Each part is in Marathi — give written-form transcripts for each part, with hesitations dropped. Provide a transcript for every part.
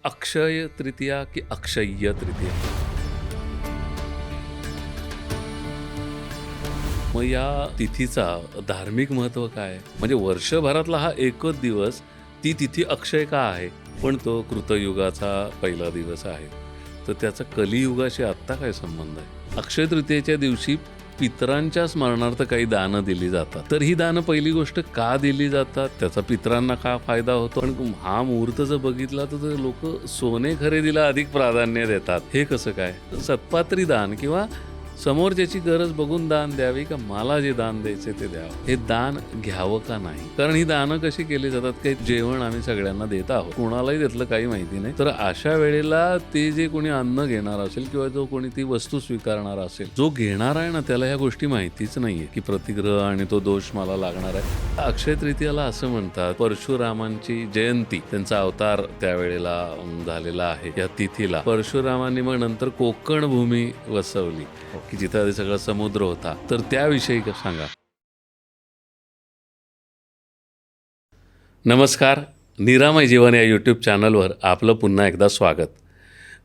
अक्षय तृतीया की अक्षय्य तृतीया? मग या तिथीचा धार्मिक महत्त्व काय? म्हणजे वर्षभरातला हा एकच दिवस, ती तिथी अक्षय का आहे? पण तो कृतयुगाचा पहिला दिवस आहे. तर त्याचा कलियुगाशी आत्ता काय संबंध आहे? अक्षय तृतीयेच्या दिवशी पितरांच्या स्मरणार्थ काही दानं दिली जातात. तर ही दानं पहिली गोष्ट का दिली जातात? त्याचा पितरांना का फायदा होतो? पण हा मुहूर्त जर बघितला तर लोक सोने खरेदीला अधिक प्राधान्य देतात. हे कसं काय? सत्पात्री दान किंवा समोरच्याची गरज बघून दान द्यावी का मला जे दान द्यायचे ते द्यावं? हे दान घ्यावं का नाही? कारण ही दानं कशी केली जातात? काही जेवण आम्ही सगळ्यांना देत आहोत, कोणालाही त्यातलं काही माहिती नाही. तर अशा वेळेला ते जे कोणी अन्न घेणार असेल किंवा जो कोणी ती वस्तू स्वीकारणार असेल, जो घेणार आहे ना त्याला ह्या गोष्टी माहितीच नाहीये की प्रतिग्रह आणि तो दोष मला लागणार आहे. अक्षय तृतीयाला असं म्हणतात, परशुरामांची जयंती, त्यांचा अवतार त्यावेळेला झालेला आहे. या तिथीला परशुरामांनी मग नंतर कोकण भूमी वसवली की जिथं आधी सगळा समुद्र होता. तर त्याविषयी सांगा. नमस्कार, निरामय जीवन या यूट्यूब चॅनलवर आपलं पुन्हा एकदा स्वागत.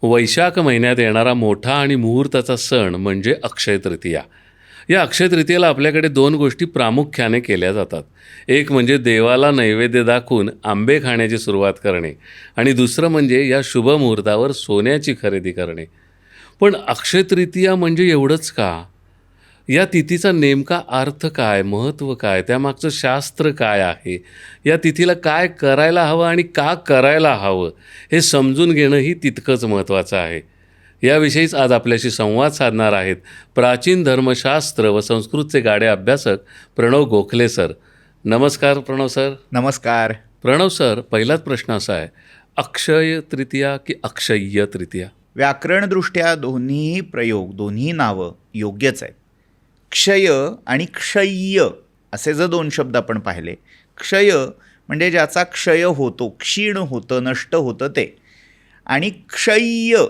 वैशाख महिन्यात येणारा मोठा आणि मुहूर्ताचा सण म्हणजे अक्षय तृतीया. या अक्षय तृतीयेला आपल्याकडे दोन गोष्टी प्रामुख्याने केल्या जातात. एक म्हणजे देवाला नैवेद्य दाखवून आंबे खाण्याची सुरुवात करणे आणि दुसरं म्हणजे या शुभ मुहूर्तावर सोन्याची खरेदी करणे. पण अक्षय तृतीया म्हणजे एवढंच का? या तिथीचा नेमका अर्थ काय, महत्त्व काय, त्यामागचं शास्त्र काय आहे, या तिथीला काय करायला हवं आणि का करायला हवं हे समजून घेणंही तितकंच महत्त्वाचं आहे. याविषयीच आज आपल्याशी संवाद साधणार आहेत प्राचीन धर्मशास्त्र व संस्कृतचे गाढे अभ्यासक प्रणव गोखले सर. नमस्कार प्रणव सर. नमस्कार. प्रणव सर, पहिलाच प्रश्न असा आहे, अक्षय तृतीया की अक्षय्य तृतीया? व्याकरणदृष्ट्या दोन्ही प्रयोग, दोन्ही नावं योग्यच आहेत. क्षय आणि क्षय्य असे जर दोन शब्द आपण पाहिले, क्षय म्हणजे ज्याचा क्षय होतो, क्षीण होतं, नष्ट होतं ते, आणि क्षय्य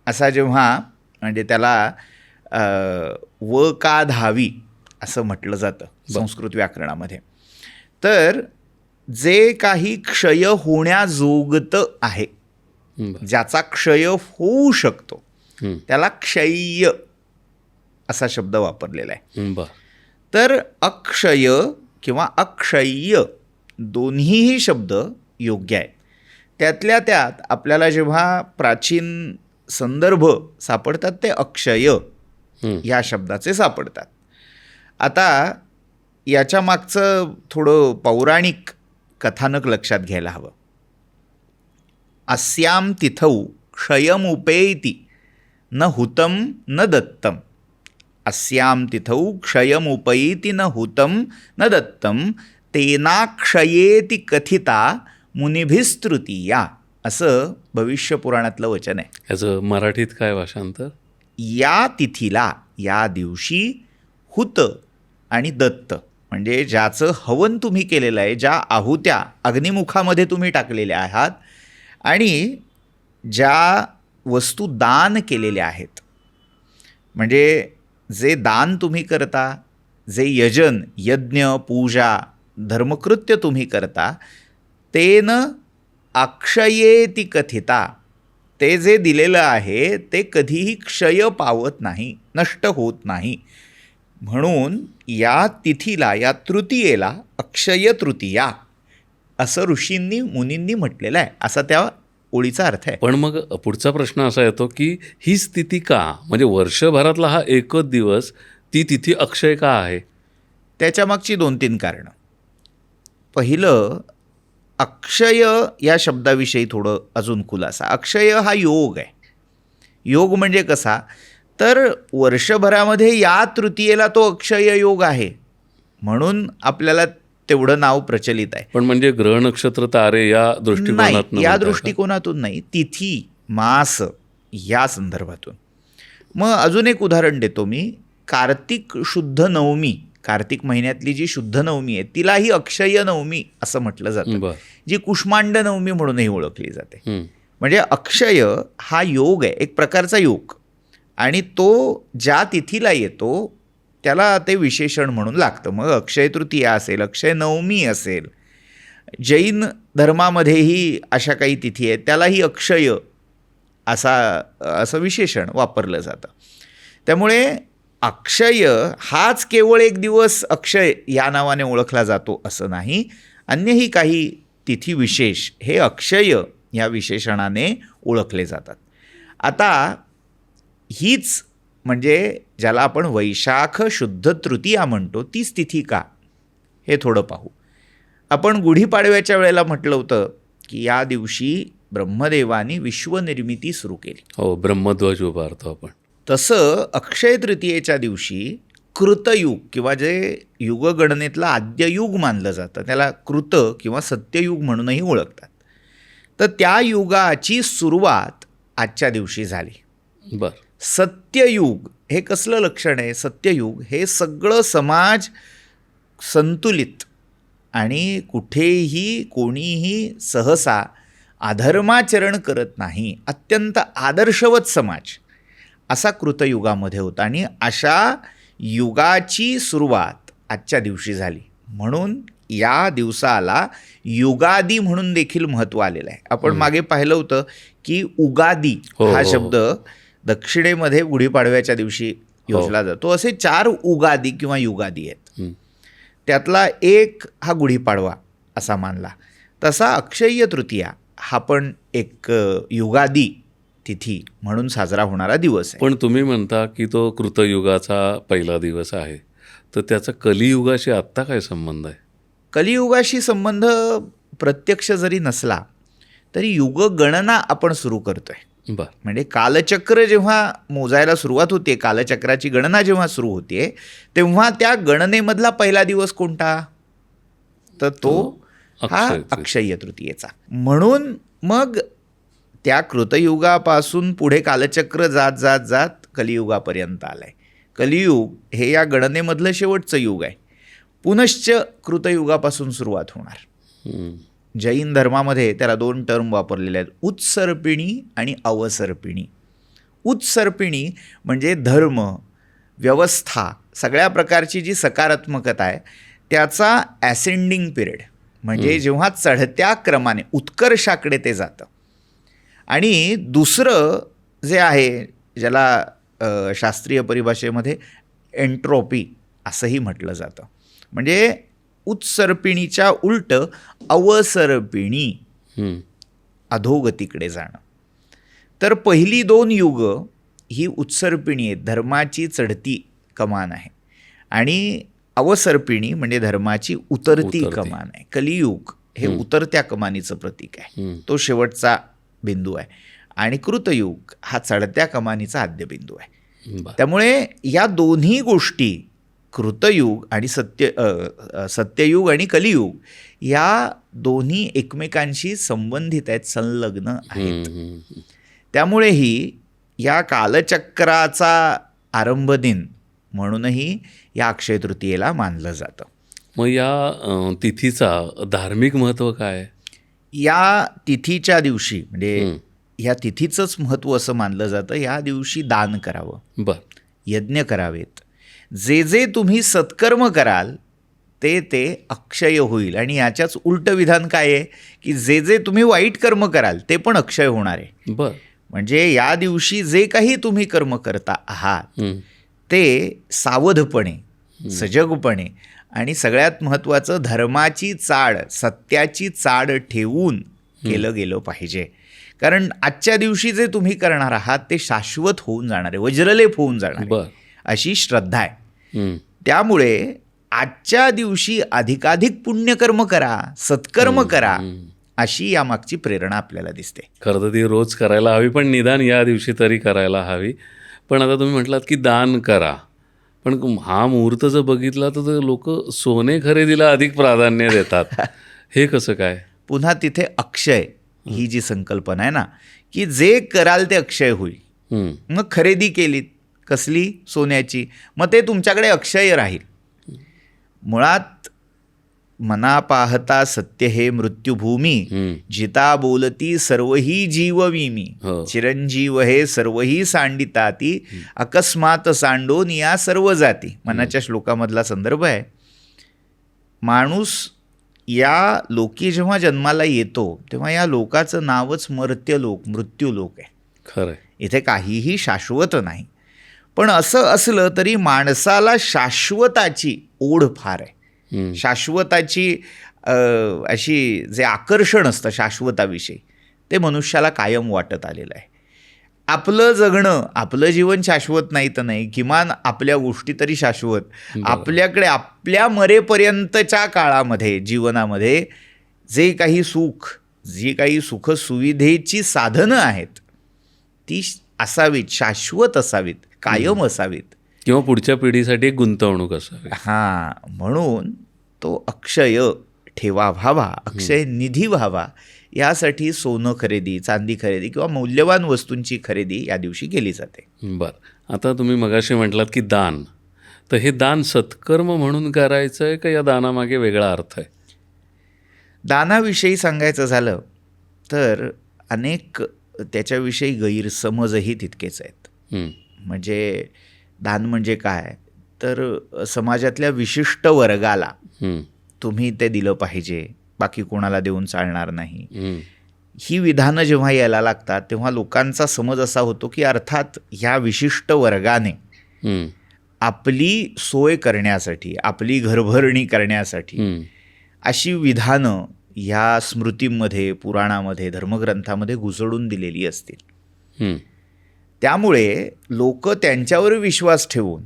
असा जेव्हा म्हणजे त्याला व का धावी असं म्हटलं जातं संस्कृत व्याकरणामध्ये. तर जे काही क्षय होण्याजोगतं आहे, ज्याचा क्षय होऊ शकतो, त्याला क्षय्य असा शब्द वापरलेला आहे. तर अक्षय किंवा अक्षय्य दोन्हीही शब्द योग्य आहेत. त्यातल्या त्यात आपल्याला जेव्हा प्राचीन संदर्भ सापडतात ते अक्षय ह्या शब्दाचे सापडतात. आता याच्या मागचं थोडं पौराणिक कथानक लक्षात घ्यायला हवं. अस्याम तिथौ क्षयमुपेति न हुतं न दत्तम. अस्याम तिथौ क्षयमुपैति न हुतं न दत्तम तेनाक्षयेति कथिता मुनिभिस्तृतीया, असं भविष्यपुराणातलं वचन आहे. याचं मराठीत काय भाषांतर? या तिथीला, या दिवशी हुत आणि दत्त म्हणजे ज्याचं हवन तुम्ही केलेलं आहे, ज्या आहुत्या अग्निमुखामध्ये तुम्ही टाकलेल्या आहात आणि ज्या वस्तू दान केलेल्या आहेत, म्हणजे जे दान तुम्ही करता, जे यजन, यज्ञ, पूजा, धर्मकृत्य तुम्ही करता, तेन अक्षयेति कथिता, ते जे दिलेलं आहे ते कधीही क्षय पावत नाही, नष्ट होत नाही. म्हणून या तिथीला, या तृतीयेला अक्षय तृतीया असं ऋषींनी, मुनींनी म्हटलेलं आहे, असा त्या ओळीचा अर्थ आहे. पण मग पुढचा प्रश्न असा येतो की ही स्थिती का? म्हणजे वर्षभरातला हा एकच दिवस, ती तिथी अक्षय का आहे? त्याच्या मागची 2-3 कारणं. पहिलं, अक्षय या शब्दाविषयी थोडं अजून खुलासा. अक्षय हा योग आहे. योग म्हणजे कसा? तर वर्षभरामध्ये या तृतीयेला तो अक्षय योग आहे, म्हणून आपल्याला तेवढं नाव प्रचलित आहे. पण म्हणजे ग्रह नक्षत्र तारे या दृष्टिकोनातून? नाही, या दृष्टिकोनातून नाही, तिथी मास या संदर्भातून. मग अजून एक उदाहरण देतो मी. कार्तिक शुद्ध नवमी, कार्तिक महिन्यातली जी शुद्ध नवमी आहे तिलाही अक्षय नवमी असं म्हटलं जातं, जी कुष्मांड नवमी म्हणूनही ओळखली जाते. म्हणजे अक्षय हा योग आहे, एक प्रकारचा योग, आणि तो ज्या तिथीला येतो त्याला ते विशेषण म्हणून लागतं. मग अक्षय तृतीया असेल, अक्षय नवमी असेल, जैन धर्मामध्येही अशा काही तिथी आहेत, त्यालाही अक्षय असं विशेषण वापरलं जातं. त्यामुळे अक्षय हाच केवळ एक दिवस अक्षय या नावाने ओळखला जातो असं नाही. अन्यही काही तिथी विशेष हे अक्षय या विशेषणाने ओळखले जातात. आता हीच म्हणजे ज्याला आपण वैशाख शुद्ध तृतीया म्हणतो तीच तिथी का, हे थोडं पाहू. आपण गुढीपाडव्याच्या वेळेला म्हटलं होतं की या दिवशी ब्रह्मदेवानी विश्वनिर्मिती सुरू केली. हो, ब्रह्मध्वज उभारतो आपण. तसं अक्षय तृतीयेच्या दिवशी कृतयुग किंवा जे युगगणनेतलं आद्ययुग मानलं जातं त्याला कृत किंवा सत्ययुग म्हणूनही ओळखतात. तर त्या युगाची सुरुवात आजच्या दिवशी झाली. बर. सत्ययुग हे कसलं लक्षण आहे? सत्ययुग हे सगळं समाज संतुलित आणि कुठेही कोणीही सहसा अधर्माचरण करत नाही, अत्यंत आदर्शवत समाज असा कृतयुगामध्ये होता. आणि अशा युगाची सुरुवात आजच्या दिवशी झाली म्हणून या दिवसाला युगादी म्हणून देखील महत्त्व आलेलं आहे. आपण मागे पाहिलं होतं की उगादी हा शब्द दक्षिणेमध्ये गुढीपाडव्याच्या दिवशी योजला जातो. असे 4 उगादी किंवा युगादी आहेत. त्यातला एक हा गुढीपाडवा असा मानला. तसा अक्षय्य तृतीया हा पण एक युगादी तिथी म्हणून साजरा होणारा दिवस आहे. पण तुम्ही म्हणता की तो कृतयुगाचा पहिला दिवस आहे, तर त्याचा कलियुगाशी आत्ता काय संबंध आहे? कलियुगाशी संबंध प्रत्यक्ष जरी नसला तरी युगगणना आपण सुरू करतोय. बर. म्हणजे कालचक्र जेव्हा मोजायला सुरुवात होते, कालचक्राची गणना जेव्हा सुरू होते तेव्हा त्या गणनेमधला पहिला दिवस कोणता? तर तो हा अक्षय्य तृतीयेचा. म्हणून मग त्या कृतयुगापासून पुढे कालचक्र जात जात जात कलियुगापर्यंत आलंय. कलियुग हे या गणनेमधलं शेवटचं युग आहे. पुनश्च कृतयुगापासून सुरुवात होणार. जैन धर्मामध्ये त्याला 2 टर्म वापरलेले आहेत, उत्सर्पिणी आणि अवसर्पिणी. उत्सर्पिणी म्हणजे धर्म, व्यवस्था, सगळ्या प्रकारची जी सकारात्मकता आहे त्याचा ॲसेंडिंग पिरियड, म्हणजे जेव्हा चढत्या क्रमाने उत्कर्षाकडे ते जातं. आणि दुसरं जे आहे ज्याला शास्त्रीय परिभाषेमध्ये एंट्रोपी असंही म्हटलं जातं, म्हणजे उत्सर्पिणीच्या उलट अवसर्पिणी, अधोगतीकडे जाणं. तर पहिली 2 युग ही उत्सर्पिणी आहेत, धर्माची चढती कमान आहे. आणि अवसर्पिणी म्हणजे धर्माची उतरती कमान आहे. कलियुग हे उतरत्या कमानीचं प्रतीक आहे, तो शेवटचा बिंदू आहे. आणि कृतयुग हा चढत्या कमानीचा आद्यबिंदू आहे. त्यामुळे या दोन्ही गोष्टी कृतयुग आणि सत्ययुग आणि कलियुग या दोन्ही एकमेकांशी संबंधित आहेत, संलग्न आहेत. त्यामुळेही या कालचक्राचा आरंभ दिन म्हणूनही या अक्षय तृतीयेला मानलं जातं. मग या तिथीचा धार्मिक महत्त्व काय आहे? या तिथीच्या दिवशी म्हणजे या तिथीचंच महत्त्व असं मानलं जातं, या दिवशी दान करावं, यज्ञ करावेत. जे जे तुम्ही सत्कर्म कराल ते अक्षय होईल. आणि याच्याच उलटं विधान काय आहे की जे जे तुम्ही वाईट कर्म कराल ते पण अक्षय होणार आहे. म्हणजे या दिवशी जे काही तुम्ही कर्म करता आहात ते सावधपणे, सजगपणे आणि सगळ्यात महत्त्वाचं धर्माची चाड, सत्याची चाड ठेवून केलं गेलं पाहिजे. कारण आजच्या दिवशी जे तुम्ही करणार आहात ते शाश्वत होऊन जाणार आहे, वज्रलेप होऊन जाणार आहे, अशी श्रद्धा आहे. त्यामुळे आजच्या दिवशी अधिकाधिक पुण्यकर्म करा, सत्कर्म करा, अशी यामागची प्रेरणा आपल्याला दिसते. खरं तर ती रोज करायला हवी, पण निदान या दिवशी तरी करायला हवी. पण आता तुम्ही म्हटलात की दान करा, पण हा मुहूर्त जर बघितला तर लोक सोने खरेदीला अधिक प्राधान्य देतात. हे कसं काय? पुन्हा तिथे अक्षय ही जी संकल्पना आहे ना, की जे कराल ते अक्षय होईल. मग खरेदी केलीत कसली? सोन्याची, मग ते तुमच्याकडे अक्षय राहील. मुळात मना पाहता सत्य हे मृत्यूभूमी, जिता बोलती सर्वही जीवविमी, चिरंजीव हे सर्वही सांडिताती, अकस्मात सांडोन या सर्व जाती. मनाच्या श्लोकामधला संदर्भ आहे. माणूस या लोकी जेव्हा जन्माला येतो तेव्हा या लोकाचं नावच मर्त्यलोक, मृत्यूलोक आहे. खरं आहे. इथे काहीही शाश्वत नाही. पण असं असलं तरी माणसाला शाश्वताची ओढ फार आहे. शाश्वताची अशी जे आकर्षण असतं शाश्वताविषयी ते मनुष्याला कायम वाटत आलेलं आहे. आपलं जगणं, आपलं जीवन शाश्वत नाही तर नाही, किमान आपल्या गोष्टी तरी शाश्वत. आपल्याकडे आपल्या मरेपर्यंतच्या काळामध्ये जीवनामध्ये जे काही सुख, जी काही सुखसुविधेची साधनं आहेत ती असावीत, शाश्वत असावीत, कायम असावीत, किंवा पुढच्या पिढीसाठी एक गुंतवणूक असावी. हां, म्हणून तो अक्षय ठेवा व्हावा, अक्षय निधी व्हावा, यासाठी सोनं खरेदी, चांदी खरेदी किंवा मौल्यवान वस्तूंची खरेदी या दिवशी केली जाते. बरं, आता तुम्ही मगाशी म्हटलात की दान, तर हे दान सत्कर्म म्हणून करायचं आहे का या दानामागे वेगळा अर्थ आहे? दानाविषयी सांगायचं झालं तर अनेक त्याच्याविषयी गैरसमजही तितकेच आहेत. म्हणजे दान म्हणजे काय, तर समाजातल्या विशिष्ट वर्गाला तुम्ही ते दिलं पाहिजे, बाकी कोणाला देऊन चालणार नाही, ही विधानं जेव्हा यायला लागतात तेव्हा लोकांचा समज असा होतो की अर्थात ह्या विशिष्ट वर्गाने आपली सोय करण्यासाठी, आपली घरभरणी करण्यासाठी अशी विधानं ह्या स्मृतींमध्ये, पुराणामध्ये, धर्मग्रंथामध्ये घुसडून दिलेली असतील. त्यामुळे लोक त्यांच्यावर विश्वास ठेवून,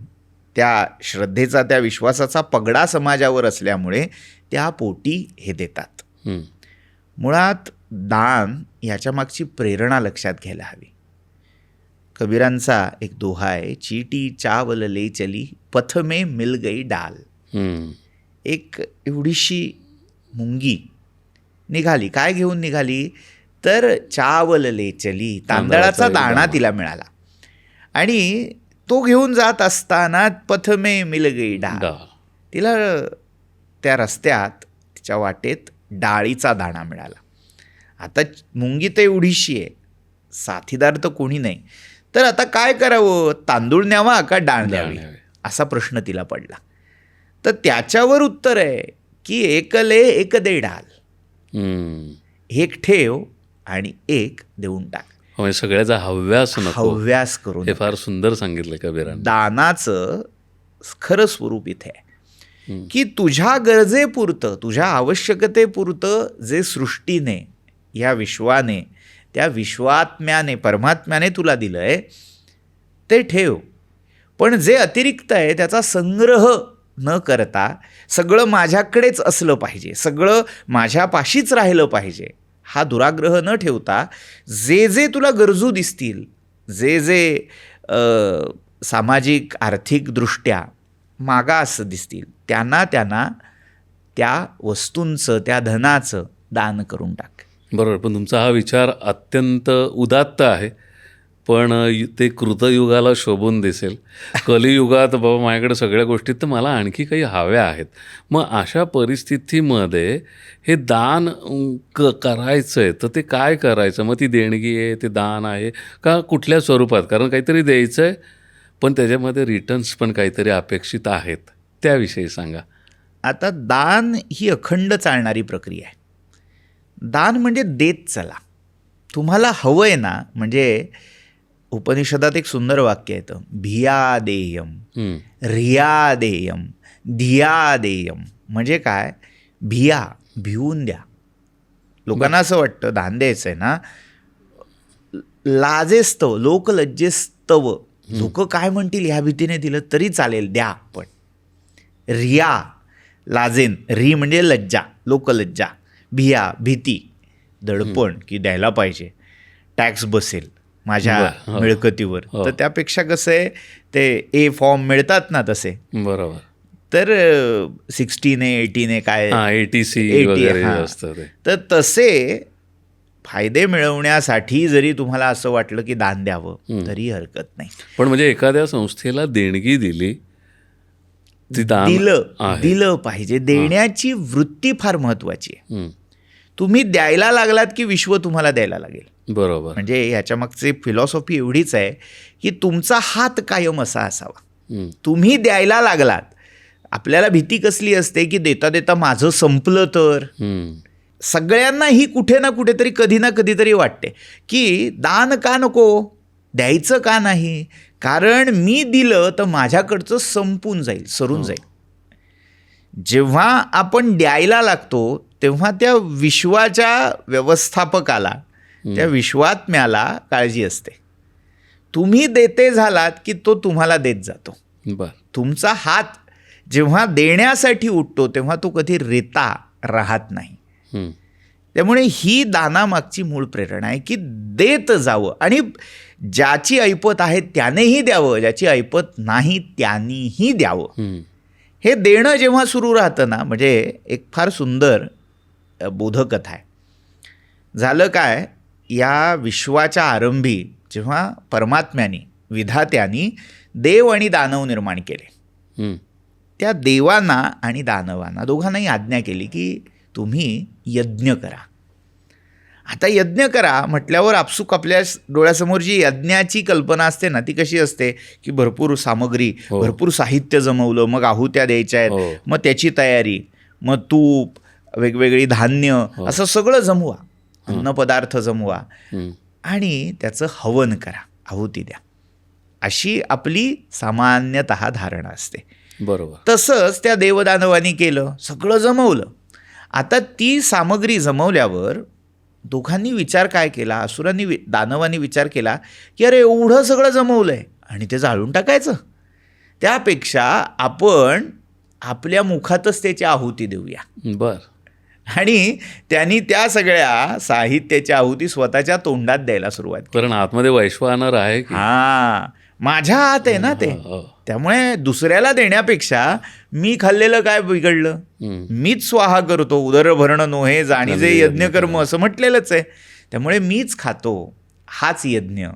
त्या श्रद्धेचा, त्या विश्वासाचा पगडा समाजावर असल्यामुळे त्या पोटी हे देतात. मुळात दान याच्या मागची प्रेरणा लक्षात घ्यायला हवी. कबीरांचा एक दोहा आहे, चीटी चावल ले चली पथ में मिल गई डाल. एक एवढीशी मुंगी निघाली, काय घेऊन निघाली तर चावल ले चली, तांदळाचा दाणा तिला मिळाला, आणि तो घेऊन जात असताना पथ में मिल गई डाल, तिला त्या रस्त्यात तिच्या वाटेत डाळीचा दाणा मिळाला. आता मुंगी तर एवढीशी आहे, साथीदार तर कोणी नाही, तर आता काय करावं, तांदूळ न्यावा का डाळ द्यावी, असा प्रश्न तिला पडला. तर त्याच्यावर उत्तर आहे की एक ले एक दे डाल, एक ठेव आणि एक देऊन टाक. म्हणजे सगळ्याचा हव्यास नको, हव्यास करून. हे फार सुंदर सांगितलं कबीरांनी. दानाचं खरं स्वरूप इथे आहे की तुझ्या गरजेपुरतं, तुझ्या आवश्यकतेपुरतं जे सृष्टीने, या विश्वाने, त्या विश्वात्म्याने, परमात्म्याने तुला दिलं आहे ते ठेव. पण जे अतिरिक्त आहे त्याचा संग्रह न करता सगळं माझ्याकडेच असलं पाहिजे, सगळं माझ्यापाशीच राहिलं पाहिजे, हा दुराग्रह न ठेवता जे जे तुला गरजू दिसतील, जे जे सामाजिक आर्थिकदृष्ट्या मागास दिसतील, त्यांना त्या वस्तूंचं, त्या धनाचं दान करून टाक. बरोबर. पण तुमचा हा विचार अत्यंत उदात्त आहे, पण ते कृतयुगाला शोभून दिसेल. कलियुगात बाबा माझ्याकडे सगळ्या गोष्टी, तर मला आणखी काही हव्या आहेत. मग अशा परिस्थितीमध्ये हे दान करायचं आहे, तर ते काय करायचं? मग ती देणगी आहे, ते दान आहे का कुठल्या स्वरूपात? कारण काहीतरी द्यायचं आहे, पण त्याच्यामध्ये रिटर्न्स पण काहीतरी अपेक्षित आहेत, त्याविषयी सांगा. आता दान ही अखंड चालणारी प्रक्रिया आहे. दान म्हणजे देत चला. तुम्हाला हवं आहे ना, म्हणजे उपनिषदात एक सुंदर वाक्य येतं, भिया देयम, रिया देयम, धिया देयम. म्हणजे काय, भिया, भिवून द्या. लोकांना असं वाटतं दान द्यायचं आहे ना, लाजेस्तव, लोकलज्जेस्तव, लोक काय म्हणतील ह्या भीतीने दिलं तरी चालेल, द्या. पण रिया, लाजेन, री म्हणजे लज्जा, लोकलज्जा, भिया, भीती, दडपण की द्यायला पाहिजे, टॅक्स बसेल माझ्या मिळकतीवर. तर त्यापेक्षा कसं आहे, ते ए फॉर्म मिळतात ना तसे, बरोबर, तर 16 18 काय ATC वगैरे असतं ते. तर तसे फायदे मिळवण्यासाठी जरी तुम्हाला असं वाटलं की दान द्यावं तरी हरकत नाही. पण म्हणजे एखाद्या संस्थेला देणगी दिली, दिलं पाहिजे. देण्याची वृत्ती फार महत्वाची आहे. तुम्ही द्यायला लागलात की विश्व तुम्हाला द्यायला लागेल. बरोबर. म्हणजे ह्याच्या मागची फिलॉसॉफी एवढीच आहे की तुमचा हात कायम असा असावा. तुम्ही द्यायला लागलात, आपल्याला भीती कसली असते की देता देता माझं संपलं तर. सगळ्यांना ही कुठे ना कुठेतरी कधी ना कधीतरी वाटते की दान का नको, द्यायचं का नाही, कारण मी दिलं तर माझ्याकडचं संपून जाईल, सरून जाईल. जेव्हा आपण द्यायला लागतो तेव्हा त्या विश्वाच्या व्यवस्थापकाला, त्या विश्वात्म्याला काळजी असते. तुम्ही देते झालात की तो तुम्हाला देत जातो. तुमचा हात जेव्हा देण्यासाठी उठतो तेव्हा तो कधी रेता राहत नाही. त्यामुळे ही दानामागची मूळ प्रेरणा आहे की देत जावं आणि ज्याची ऐपत आहे त्यानेही द्यावं, ज्याची ऐपत नाही त्यांनीही द्यावं. हे देणं जेव्हा सुरू राहतं ना, म्हणजे एक फार सुंदर बोधकथा आहे. झालं काय, या विश्वाच्या आरंभी जेव्हा परमात्म्याने, विधात्याने देव आणि दानव निर्माण केले, त्या देवांना आणि दानवांना दोघांनाही आज्ञा केली की तुम्ही यज्ञ करा. आता यज्ञ करा म्हटल्यावर आपसूक आपल्या डोळ्यासमोर जी यज्ञाची कल्पना असते ना, ती कशी असते की भरपूर सामग्री, भरपूर साहित्य जमवलं, मग आहुत्या द्यायच्या आहेत, मग त्याची तयारी, मग तूप, वेगवेगळी धान्य, असं सगळं जमवा, अन्नपदार्थ जमवा आणि त्याचं हवन करा, आहुती द्या, अशी आपली सामान्यतः धारणा असते. बरोबर. तसंच त्या देवदानवानी केलं, सगळं जमवलं. आता ती सामग्री जमवल्यावर दोघांनी विचार काय केला, असुरांनी दानवांनी विचार केला की अरे एवढं सगळं जमवलंय आणि ते जाळून टाकायचं, त्यापेक्षा आपण आपल्या मुखातच त्याची आहुती देऊया. बर. आणि त्यांनी त्या सगळ्या साहित्याची आहुती स्वतःच्या तोंडात द्यायला सुरुवात केली. कारण आतमध्ये वैश्वानर आहे की. माझ्या हात आहे ना ते, त्यामुळे दुसऱ्याला देण्यापेक्षा मी खाल्लेलं काय बिघडलं, मीच स्वाहा करतो, उदर भरणं नोहे जाणी जे यज्ञ कर्म असं म्हटलेलंच आहे, त्यामुळे मीच खातो, हाच यज्ञ,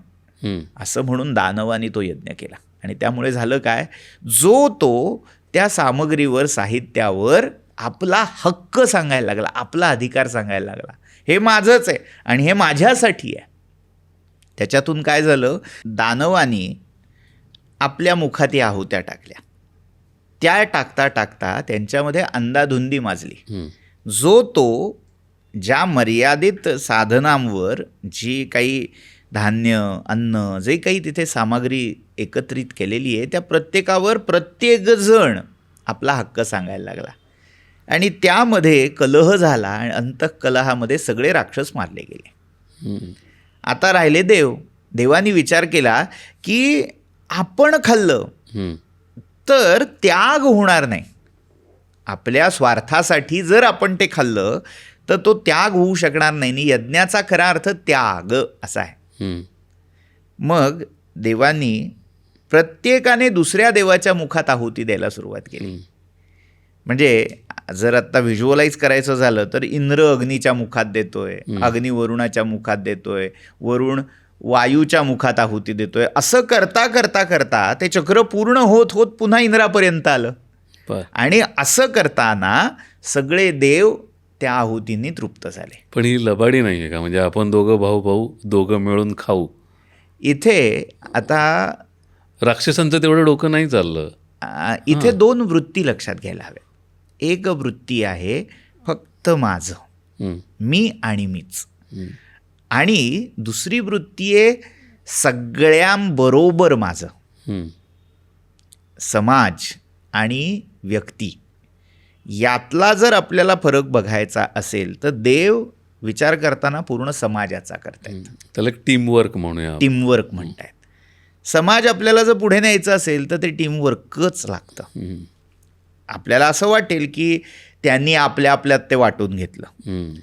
असं म्हणून दानवानी तो यज्ञ केला. आणि त्यामुळे झालं काय, जो तो त्या सामग्रीवर, साहित्यावर आपला हक्क सांगायला लागला, आपला अधिकार सांगायला लागला, हे माझंच आहे आणि हे माझ्यासाठी आहे. त्याच्यातून काय झालं, दानवानी आपल्या मुखात या आहुत्या टाकल्या. त्या टाकता टाकता त्यांच्यामध्ये अंधाधुंदी माजली. जो तो ज्या मर्यादित साधनांवर जी काही धान्य, अन्न, जे काही तिथे सामग्री एकत्रित केलेली आहे, त्या प्रत्येकावर प्रत्येकजण आपला हक्क सांगायला लागला आणि त्यामध्ये कलह झाला आणि अंतःकलहामध्ये सगळे राक्षस मारले गेले. आता राहिले देव. देवानी विचार केला की आपण खाल्लं तर त्याग होणार नाही. आपल्या स्वार्थासाठी जर आपण ते खाल्लं तर तो त्याग होऊ शकणार नाही. आणि यज्ञाचा खरा अर्थ त्याग असा आहे. मग देवांनी प्रत्येकाने दुसऱ्या देवाच्या मुखात आहुती द्यायला सुरुवात केली. म्हणजे जर आत्ता व्हिज्युअलाइज करायचं झालं तर इंद्र अग्नीच्या मुखात देतोय, अग्नी वरुणाच्या मुखात देतोय, वरुण वायूच्या मुखात आहुती देतोय. असं करता करता करता ते चक्र पूर्ण होत होत पुन्हा इंद्रापर्यंत आलं. आणि असं करताना सगळे देव त्या आहुतींनी तृप्त झाले. पण ही लबाडी नाही आहे का, म्हणजे आपण दोघं भाऊ दोघं मिळून खाऊ. इथे आता राक्षसांचं तेवढं डोकं नाही चाललं. इथे दोन वृत्ती लक्षात घ्यायला हव्या. एक वृत्ती आहे फक्त माझं, मी आणि मीच, आणि दुसरी वृत्ती आहे सगळ्यांबरोबर माझं, समाज आणि व्यक्ती. यातला जर आपल्याला फरक बघायचा असेल तर देव विचार करताना पूर्ण समाजाचा करतायत. त्याला टीमवर्क म्हणूया, टीमवर्क म्हणतायत. समाज आपल्याला जर पुढे न्यायचं असेल तर ते टीमवर्कच लागतं. आपल्याला असं वाटेल की त्यांनी आपल्या आपल्यात ते वाटून घेतलं,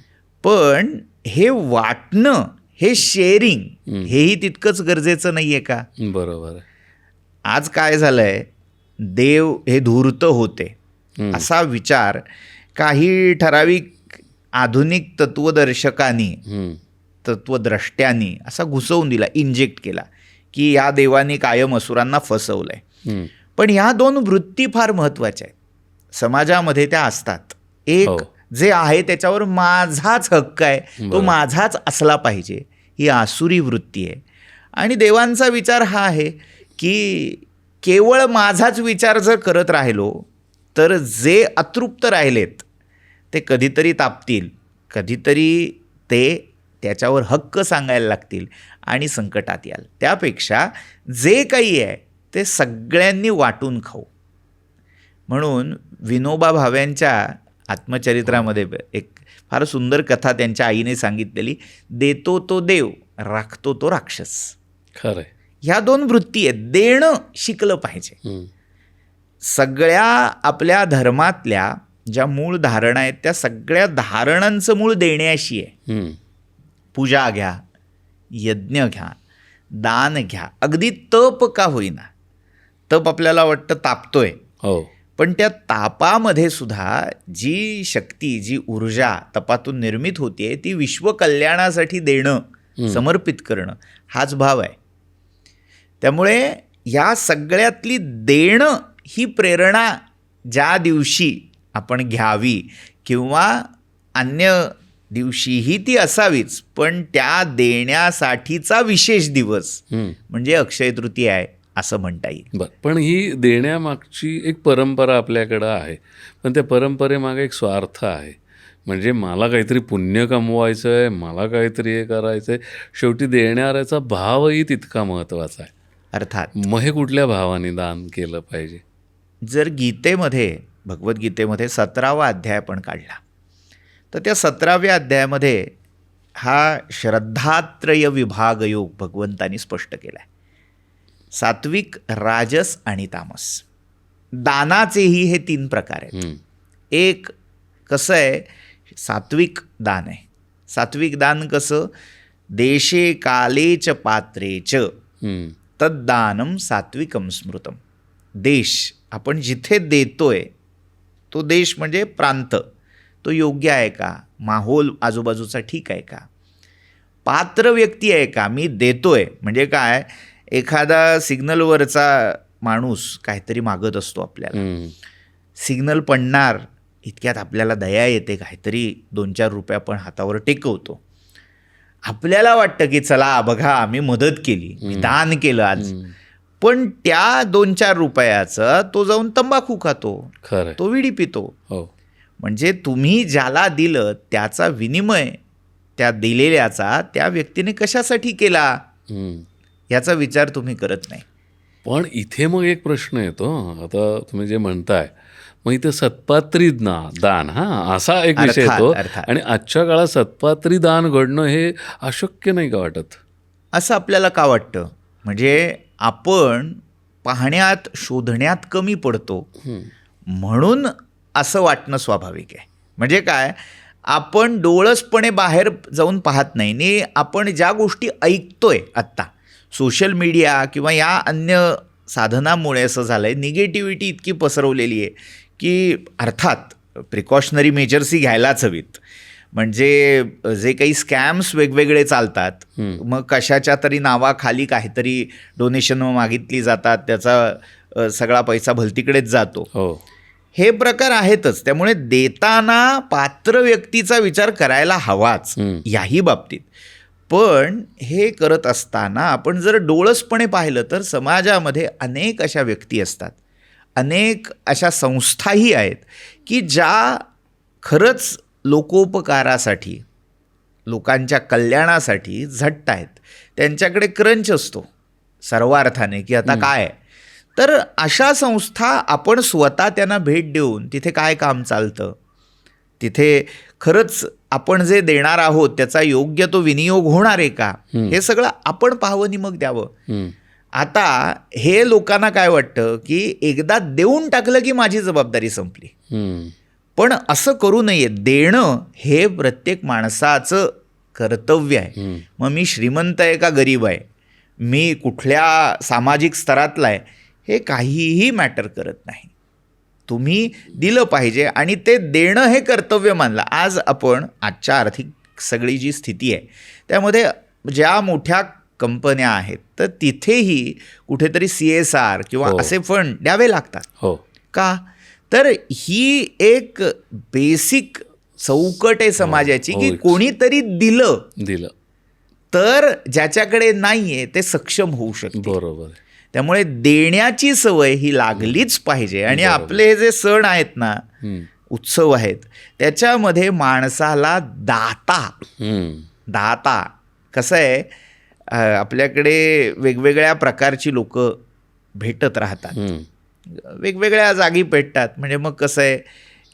पण हे वाटणं, हे शेअरिंग, हेही तितकंच गरजेचं नाही आहे का? बरोबर. आज काय झालंय, देव हे धूर्त होते असा विचार काही ठराविक आधुनिक तत्वदर्शकांनी, तत्वद्रष्ट्यांनी असा घुसवून दिला, इंजेक्ट केला की या देवाने कायम असुरांना फसवलंय. पण ह्या दोन वृत्ती फार महत्त्वाच्या आहेत. समाजामध्ये त्या असतात. एक जे आहे त्याच्यावर माझाच हक्क आहे, तो माझाच असला पाहिजे, ही आसुरी वृत्ती आहे. आणि देवांचा विचार हा आहे की केवळ माझाच विचार जर करत राहिलो तर जे अतृप्त राहिलेत ते कधीतरी तापतील, कधीतरी ते त्याच्यावर हक्क सांगायला लागतील आणि संकटात याल. त्यापेक्षा जे काही आहे ते सगळ्यांनी वाटून खाऊ. म्हणून विनोबा भाव्यांच्या आत्मचरित्रामध्ये एक फार सुंदर कथा त्यांच्या आईने सांगितलेली, देतो तो देव, राखतो तो राक्षस. खरंय. ह्या 2 वृत्ती आहेत. देणं शिकलं पाहिजे. सगळ्या आपल्या धर्मातल्या ज्या मूळ धारणा आहेत त्या सगळ्या धारणांचं मूळ देण्याशी आहे. पूजा घ्या, यज्ञ घ्या, दान घ्या, अगदी तप का होईना. तप आपल्याला वाटतं तापतोय, हो, पण त्या तापामध्ये सुद्धा जी शक्ती, जी ऊर्जा तपातून निर्मित होते ती विश्वकल्याणासाठी देणं, समर्पित करणं हाच भाव आहे. त्यामुळे या सगळ्यातली देणं ही प्रेरणा ज्या दिवशी आपण घ्यावी किंवा अन्य दिवशीही ती असावीच, पण त्या देण्यासाठीचा विशेष दिवस म्हणजे अक्षय तृतीया आहे असं म्हणता येईल. बरं, पण ही देण्यामागची एक परंपरा आपल्याकडं आहे, पण त्या परंपरेमागे एक स्वार्थ आहे. म्हणजे मला काहीतरी पुण्य कमवायचं आहे, मला काहीतरी हे करायचं आहे. शेवटी देणाऱ्याचा भावही तितका महत्त्वाचा आहे. अर्थात मग हे कुठल्या भावाने दान केलं पाहिजे? जर गीतेमध्ये, भगवद्गीतेमध्ये 17वा अध्याय आपण काढला तर त्या 17व्या अध्यायामध्ये हा श्रद्धात्रय विभाग योग भगवंतांनी स्पष्ट केला आहे. सात्विक, राजस आणि तामस. दानाचेही हे 3 प्रकार आहेत. एक कसं आहे, सात्विक दान आहे. सात्विक दान कसं, देशे काले च पात्रे च तद्दानम सात्विकम स्मृतम. देश, आपण जिथे देतोय तो देश म्हणजे प्रांत, तो योग्य आहे का, माहोल आजूबाजूचा ठीक आहे का, पात्र व्यक्ती आहे का. मी देतोय म्हणजे काय, एखादा सिग्नलवरचा माणूस काहीतरी मागत असतो आपल्याला, सिग्नल पडणार इतक्यात आपल्याला दया येते, काहीतरी 2-4 रुपये आपण हातावर टेकवतो. आपल्याला वाटतं की चला बघा आम्ही मदत केली, मी दान केलं आज. पण त्या 2-4 रुपयाचं तो जाऊन तंबाखू खातो, तो विडी पितो. म्हणजे तुम्ही ज्याला दिलं त्याचा विनिमय त्या दिलेल्याचा त्या व्यक्तीने कशासाठी केला याचा विचार तुम्ही करत नाही. पण इथे मग एक प्रश्न येतो, आता तुम्ही जे म्हणताय, मग इथे सत्पात्री दान, असा एक विषय येतो. आणि आजच्या काळात सत्पात्री दान घडणं हे अशक्य नाही का वाटत? असं आपल्याला का वाटतं? म्हणजे आपण पाहण्यात, शोधण्यात कमी पडतो म्हणून असं वाटणं स्वाभाविक आहे. म्हणजे काय, आपण डोळसपणे बाहेर जाऊन पाहत नाही, आणि आपण ज्या गोष्टी ऐकतोय आत्ता सोशल मीडिया किंवा या अन्य साधनामुळे असं झालं आहे, निगेटिव्हिटी इतकी पसरवलेली आहे की अर्थात प्रिकॉशनरी मेजर्सही घ्यायलाच हवीत. म्हणजे जे काही स्कॅम्स वेगवेगळे चालतात, मग कशाच्या तरी नावाखाली काहीतरी डोनेशन मागितली जातात, त्याचा सगळा पैसा भलतीकडेच जातो. हे प्रकार आहेतच. त्यामुळे देताना पात्र व्यक्तीचा विचार करायला हवाच याही बाबतीत. पण हे करत असताना आपण जर डोळसपणे पाहिलं तर समाजामध्ये अनेक अशा व्यक्ती असतात, अनेक अशा संस्थाही आहेत की ज्या खरंच लोकोपकारासाठी, लोकांच्या कल्याणासाठी झटत आहेत. त्यांच्याकडे क्रंच असतो सर्वार्थाने की आता काय. तर अशा संस्था आपण स्वतः त्यांना भेट देऊन तिथे काय काम चालतं, तिथे खरंच आपण जे देणार आहोत त्याचा योग्य तो विनियोग होणार आहे का, हे सगळं आपण पाहावं आणि मग द्यावं. आता हे लोकांना काय वाटतं की एकदा देऊन टाकलं की माझी जबाबदारी संपली. पण असं करू नये. देणं हे प्रत्येक माणसाचं कर्तव्य आहे. मग मी श्रीमंत आहे का गरीब आहे, मी कुठल्या सामाजिक स्तरातला आहे, हे काहीही मॅटर करत नाही. तुम्ही दिलं पाहिजे आणि ते देणं हे कर्तव्य मानलं. आज आपण आजच्या आर्थिक सगळी जी स्थिती आहे त्यामध्ये ज्या मोठ्या कंपन्या आहेत तर तिथेही कुठेतरी CSR किंवा असे फंड द्यावे लागतात. का तर ही एक बेसिक चौकट आहे समाजाची की कोणीतरी दिलं तर ज्याच्याकडे नाहीये ते सक्षम होऊ शकते. बरोबर. त्यामुळे देण्याची सवय ही लागलीच पाहिजे. आणि बरोबर. आपले हे जे सण आहेत ना, हम्म. उत्सव आहेत, त्याच्यामध्ये माणसाला दाता कसं आहे, आपल्याकडे वेगवेगळ्या प्रकारची लोक भेटत राहतात, वेगवेगळ्या जागी भेटतात. म्हणजे मग कसं आहे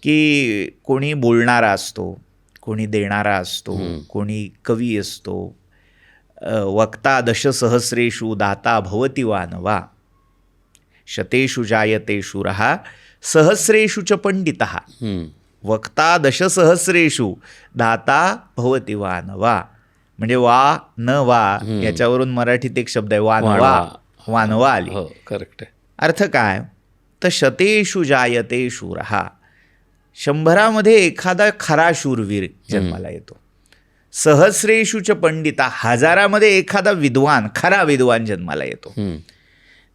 की कोणी बोलणारा असतो, कोणी देणारा असतो, कोणी कवी असतो. वक्ता दशसहस्रेषु दाता भवति वा न वा, शतेषु जायते शूरः सहस्रेषु च पंडितः. वक्ता दशसहस्रेषु दाता भवति वा न वा, म्हणजे वा न वा याच्यावरून मराठीत एक शब्द आहे वानवा, वानवा आली. करेक्ट आहे. अर्थ काय, तर शतेषु जायते शूरः, 100 एखादा खरा शूरवीर जन्माला येतो. सहस्रेषु च पंडिता, 1000 एखादा विद्वान, खरा विद्वान जन्माला येतो.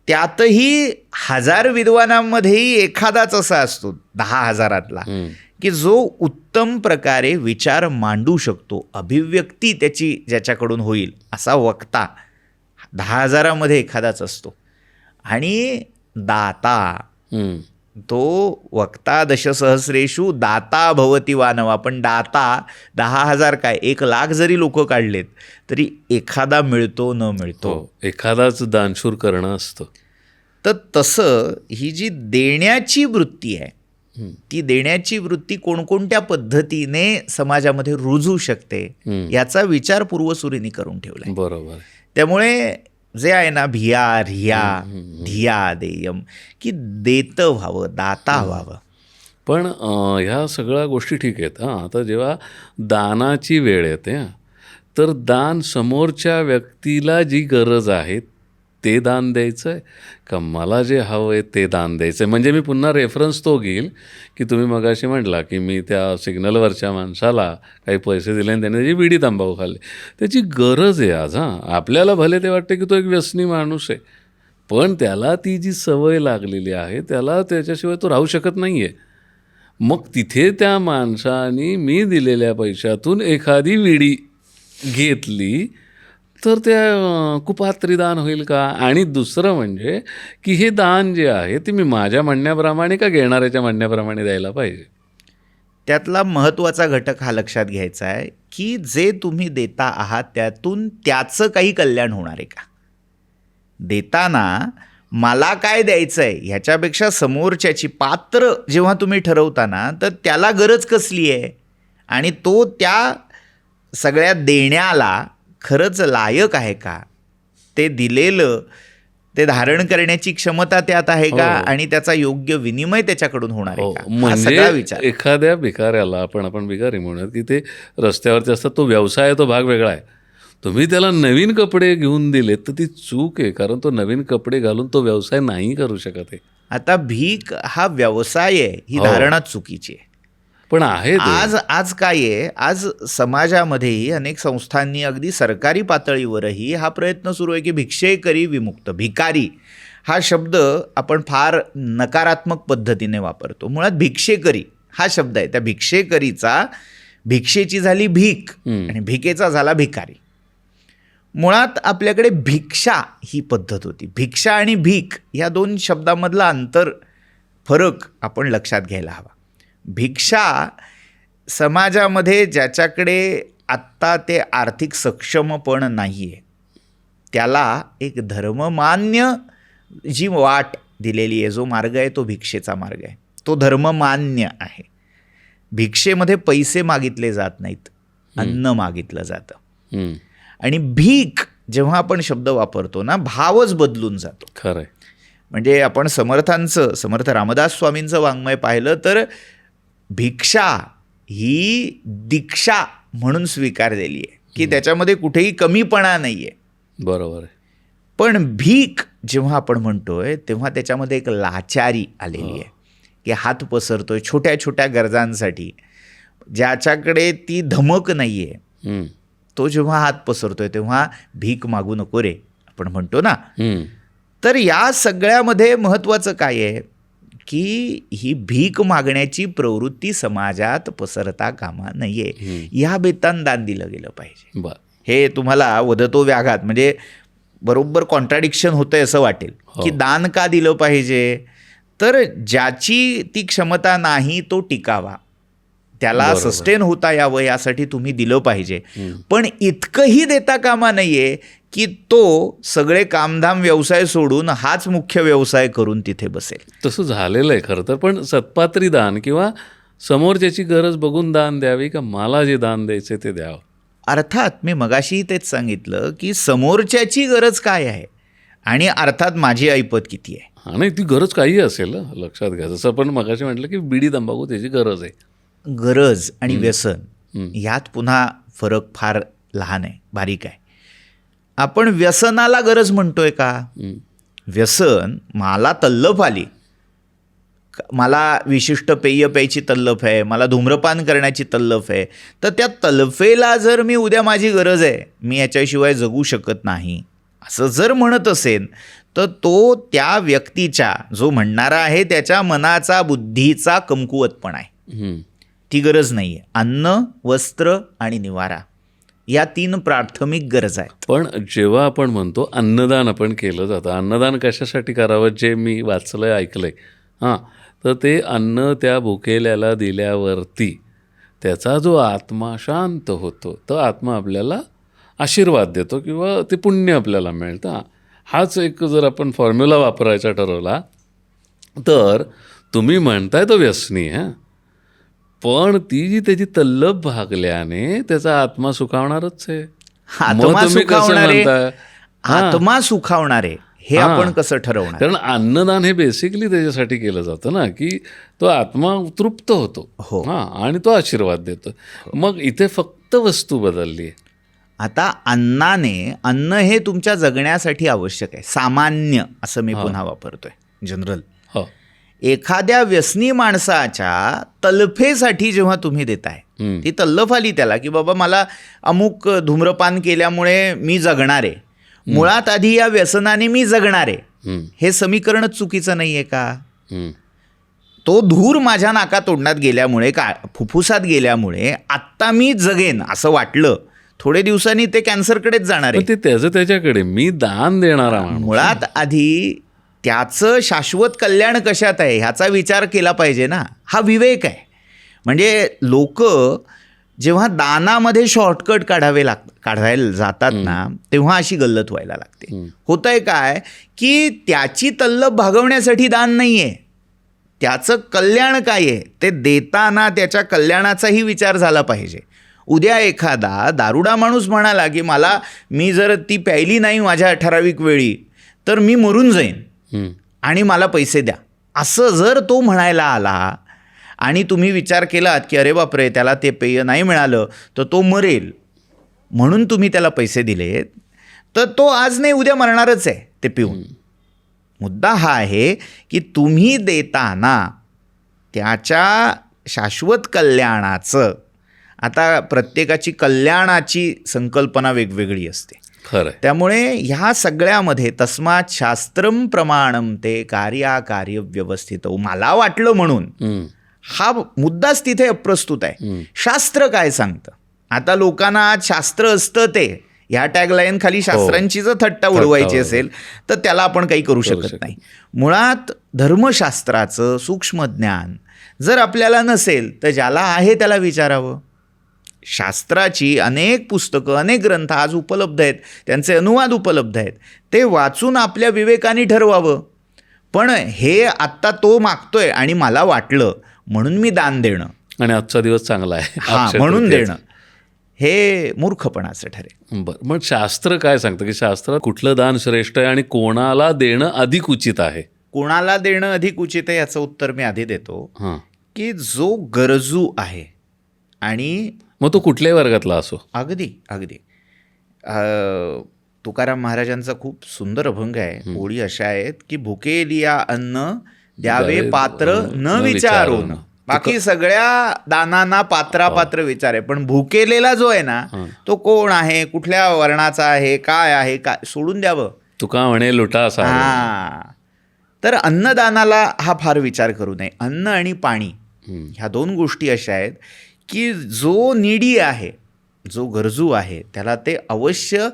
त्यातही 1000 विद्वानांमध्येही एखादाच असा असतो 10,000तला की जो उत्तम प्रकारे विचार मांडू शकतो, अभिव्यक्ती त्याची ज्याच्याकडून होईल असा वक्ता 10,000 एखादाच असतो. आणि दाता, तो वक्ता दशसहस्रेषु दाता भवति वा न वा, पण दाता 10,000 काय 1,00,000 जरी लोक काढलेत तरी एखादा मिळतो न मिळतो, एखादाच दानशूर करणं असतं. तर तसं ही जी देण्याची वृत्ती आहे, ती देण्याची वृत्ती कोणकोणत्या पद्धतीने समाजामध्ये रुजू शकते याचा विचार पूर्वसुरींनी करून ठेवला. बरोबर. त्यामुळे जे आहे ना, भिया ह्रिया धिया देयम, की देतं व्हावं, दाता व्हावं. पण ह्या सगळ्या गोष्टी ठीक आहेत. आता जेव्हा दानाची वेळ येते तर दान समोरच्या व्यक्तीला जी गरज आहे ते दान द्यायचं आहे का मला जे हवं आहे ते दान द्यायचं आहे. म्हणजे मी पुन्हा रेफरन्स तो घेईल की तुम्ही मगाशी म्हटला की मी त्या सिग्नलवरच्या माणसाला काही पैसे दिले आणि त्याने त्याची बिडी तंबाखू खाल्ली. त्याची गरज आहे आज. आपल्याला भले ते वाटते की तो एक व्यसनी माणूस आहे, पण त्याला ती जी सवय लागलेली आहे त्याला त्याच्याशिवाय तो राहू शकत नाही आहे. मग तिथे त्या माणसाने मी दिलेल्या पैशातून एखादी विडी घेतली तर त्या कुपात्री दान होईल का. आणि दुसरं म्हणजे की हे दान जे आहे ते मी माझ्या म्हणण्याप्रमाणे का घेणाऱ्याच्या म्हणण्याप्रमाणे द्यायला पाहिजे. त्यातला महत्त्वाचा घटक हा लक्षात घ्यायचा आहे की जे तुम्ही देता आहात त्यातून त्याचं काही कल्याण होणार आहे का. देताना मला काय द्यायचं आहे ह्याच्यापेक्षा समोरच्याची पात्र जेव्हा तुम्ही ठरवताना तर त्याला गरज कसली आहे आणि तो त्या सगळ्या देण्याला खरंच लायक आहे का, ते दिलेलं ते धारण करण्याची क्षमता त्यात आहे का, आणि त्याचा योग्य विनिमय त्याच्याकडून होणार आहे का, हा सगळा विचार. एखाद्या भिकाऱ्याला आपण भिकारी म्हणूयात की ते रस्त्यावरती असतात, तो व्यवसाय आहे, तो भाग वेगळा आहे. तुम्ही त्याला नवीन कपडे घेऊन दिलेत तर ती चूक आहे, कारण तो नवीन कपडे घालून तो व्यवसाय नाही करू शकत आहे. आता भीक हा व्यवसाय आहे ही धारणा चुकीची आहे. पण आहे आज काय आहे, आज समाजामध्येही अनेक संस्थांनी अगदी सरकारी पातळीवरही हा प्रयत्न सुरू आहे की भिक्षेकरी विमुक्त. भिकारी हा शब्द आपण फार नकारात्मक पद्धतीने वापरतो. मुळात भिक्षेकरी हा शब्द आहे, त्या भिक्षेकरीचा भिक्षेची झाली भीक आणि भिकेचा झाला भिकारी. मुळात आपल्याकडे भिक्षा ही पद्धत होती. भिक्षा आणि भीक या दोन शब्दामधला फरक आपण लक्षात घ्यायला हवा. भिक्षा समाजामध्ये ज्याच्याकडे आत्ता ते आर्थिक सक्षमपण नाही आहे त्याला एक धर्ममान्य जी वाट दिलेली आहे, जो मार्ग आहे तो भिक्षेचा मार्ग आहे, तो धर्ममान्य आहे. भिक्षेमध्ये पैसे मागितले जात नाहीत, अन्न मागितलं जातं. आणि भीक जेव्हा आपण शब्द वापरतो ना, भावच बदलून जातो. खरं आहे. म्हणजे आपण समर्थ रामदास स्वामींचं वाङ्मय पाहिलं तर भिक्षा ही दीक्षा म्हणून स्वीकारलेली आहे की त्याच्यामध्ये कुठेही कमीपणा नाही आहे. बरोबर आहे. पण भीक जेव्हा आपण म्हणतोय तेव्हा त्याच्यामध्ये एक लाचारी आलेली आहे की हात पसरतोय छोट्या छोट्या गरजांसाठी. ज्याच्याकडे ती धमक नाही आहे तो जेव्हा हात पसरतोय तेव्हा भीक मागू नको रे आपण म्हणतो ना. तर या सगळ्यामध्ये महत्त्वाचं काय आहे की ही भीक मागण्याची प्रवृत्ती समाजात पसरता कामा नये. ह्या बेतान दान दिलं गेलं पाहिजे. बरं. हे तुम्हाला वदतो व्याघात म्हणजे बरोबर कॉन्ट्राडिक्शन होतंय असं वाटेल की दान का दिलं पाहिजे, तर ज्याची ती क्षमता नाही तो टिकावा, त्याला बरोबर. सस्टेन होता यावं यासाठी तुम्ही दिलं पाहिजे. पण इतकंही देता कामा नये की तो सगळे कामधाम व्यवसाय सोडून हाच मुख्य व्यवसाय करून तिथे बसेल. तसं झालेलं आहे खरं तर. पण सत्पात्री दान किंवा समोरच्याची गरज बघून दान द्यावी का मला जे दान द्यायचे ते द्यावं? अर्थात मी मगाशी तेच सांगितलं की समोरच्याची गरज काय आहे आणि अर्थात माझी ऐपत किती आहे. हा नाही, ती गरज काही असेल लक्षात घ्या. जसं आपण मगाशी म्हटलं की बिडी तंबाखू त्याची गरज आहे. गरज आणि व्यसन यात पुन्हा फरक फार लहान आहे, बारीक आहे. आपण व्यसनाला गरज म्हणतोय का? व्यसन, मला तल्लफ आली, मला विशिष्ट पेय प्यायची तल्लफ आहे, मला धूम्रपान करण्याची तल्लफ आहे, तर त्या तल्फेला जर मी उद्या माझी गरज आहे, मी याच्याशिवाय जगू शकत नाही असं जर म्हणत असेल, तर तो त्या व्यक्तीच्या, जो म्हणणारा आहे त्याच्या मनाचा, बुद्धीचा कमकुवतपणा आहे. ती गरज नाही आहे. अन्न, वस्त्र आणि निवारा या 3 प्राथमिक गरजा आहेत. पण जेव्हा आपण म्हणतो अन्नदान आपण केलं जातं, अन्नदान कशासाठी करावं जे मी वाचलंय, ऐकलंय, हां, तर ते अन्न त्या भुकेल्याला दिल्यावरती त्याचा जो आत्मा शांत होतो, तो आत्मा आपल्याला आशीर्वाद देतो किंवा ते पुण्य आपल्याला मिळतं. हाच एक जर आपण फॉर्म्युला वापरायचा ठरवला तर तुम्ही म्हणताय तो व्यसनी आहे, पण ती जी त्याची तल्लफ भागल्याने त्याचा आत्मा सुखावणारच आहे. आत्मा सुखावणारे, आत्मा सुखावणारे हे आपण कसं ठरवणार? कारण अन्नदान हे बेसिकली त्याच्यासाठी केलं जातं ना, की तो आत्मा तृप्त होतो. हां, आणि तो आशीर्वाद देतो. मग इथे फक्त वस्तू बदलली आहे. आता अन्न हे तुमच्या जगण्यासाठी आवश्यक आहे, सामान्य असं मी पुन्हा वापरतोय, जनरल. एखाद्या व्यसनी माणसाच्या तल्फेसाठी जेव्हा तुम्ही देताय, ती तल्लफ आली त्याला की बाबा मला अमुक धूम्रपान केल्यामुळे मी जगणार आहे, मुळात आधी या व्यसनाने मी जगणार आहे, हे समीकरणच चुकीचं नाही आहे का? तो धूर माझ्या नाका तोंडात गेल्यामुळे, फुफ्फुसात गेल्यामुळे आत्ता मी जगेन असं वाटलं, थोडे दिवसांनी ते कॅन्सरकडेच जाणार आहे. ते त्याचं त्याच्याकडे, मी दान देणारा माणूस. मुळात आधी त्याचं शाश्वत कल्याण कशात आहे ह्याचा विचार केला पाहिजे ना. हा विवेक आहे. म्हणजे लोक जेव्हा दानामध्ये शॉर्टकट काढायला जातात ना, तेव्हा अशी गल्लत व्हायला लागते. होतंय काय की त्याची तल्लफ भागवण्यासाठी दान नाही आहे, त्याचं कल्याण काय आहे ते देताना त्याच्या कल्याणाचाही विचार झाला पाहिजे. उद्या एखादा दारुडा माणूस म्हणाला की मी जर ती प्यायली नाही माझ्या ठराविक वेळी तर मी मरून जाईन आणि मला पैसे द्या, असं जर तो म्हणायला आला आणि तुम्ही विचार केलात की अरे बापरे त्याला ते पेय नाही मिळालं तर तो मरेल म्हणून तुम्ही त्याला पैसे दिलेत, तर तो आज नाही उद्या मरणारच आहे ते पिऊन. मुद्दा हा आहे की तुम्ही देताना त्याच्या शाश्वत कल्याणाचं, आता प्रत्येकाची कल्याणाची संकल्पना वेगवेगळी असते, खरं. त्यामुळे ह्या सगळ्यामध्ये तस्मात् शास्त्रम प्रमाणम ते कार्याकार्य व्यवस्थित, मला वाटलं म्हणून हा मुद्दाच तिथे अप्रस्तुत आहे. शास्त्र काय सांगतं? आता लोकांना आज शास्त्र असतं ते ह्या टॅगलाईन खाली शास्त्रांची जर थट्टा उडवायची असेल तर त्याला आपण काही करू शकत नाही. मुळात धर्मशास्त्राचं सूक्ष्म ज्ञान जर आपल्याला नसेल तर ज्याला आहे त्याला विचारावं. शास्त्राची अनेक पुस्तकं, अनेक ग्रंथ आज उपलब्ध आहेत, त्यांचे अनुवाद उपलब्ध आहेत, ते वाचून आपल्या विवेकाने ठरवावं. पण हे आत्ता तो मागतोय आणि मला वाटलं म्हणून मी दान देणं आणि आजचा दिवस चांगला आहे म्हणून देणं, हे मूर्खपणाचं ठरेल. बरं, मग शास्त्र काय सांगतं की शास्त्रात कुठलं दान श्रेष्ठ आहे आणि कोणाला देणं अधिक उचित आहे? कोणाला देणं अधिक उचित आहे याचं उत्तर मी आधी देतो की जो गरजू आहे, आणि मग तो कुठल्याही वर्गातला असो. अगदी अगदी तुकाराम महाराजांचा खूप सुंदर अभंग आहे. ओळी अशा आहेत की भुके लिया अन्न द्यावे पात्र न विचारून. बाकी सगळ्या दानांना पात्रापात्र विचार आहे, पण भुकेलेला जो आहे ना तो कोण आहे, कुठल्या वर्णाचा आहे, काय आहे, काय सोडून द्यावं. तुका म्हणे लुटा असा. तर अन्नदानाला हा फार विचार करू नये. अन्न आणि पाणी ह्या 2 गोष्टी अशा आहेत की जो निडी आहे, जो गरजू आहे, त्याला ते अवश्य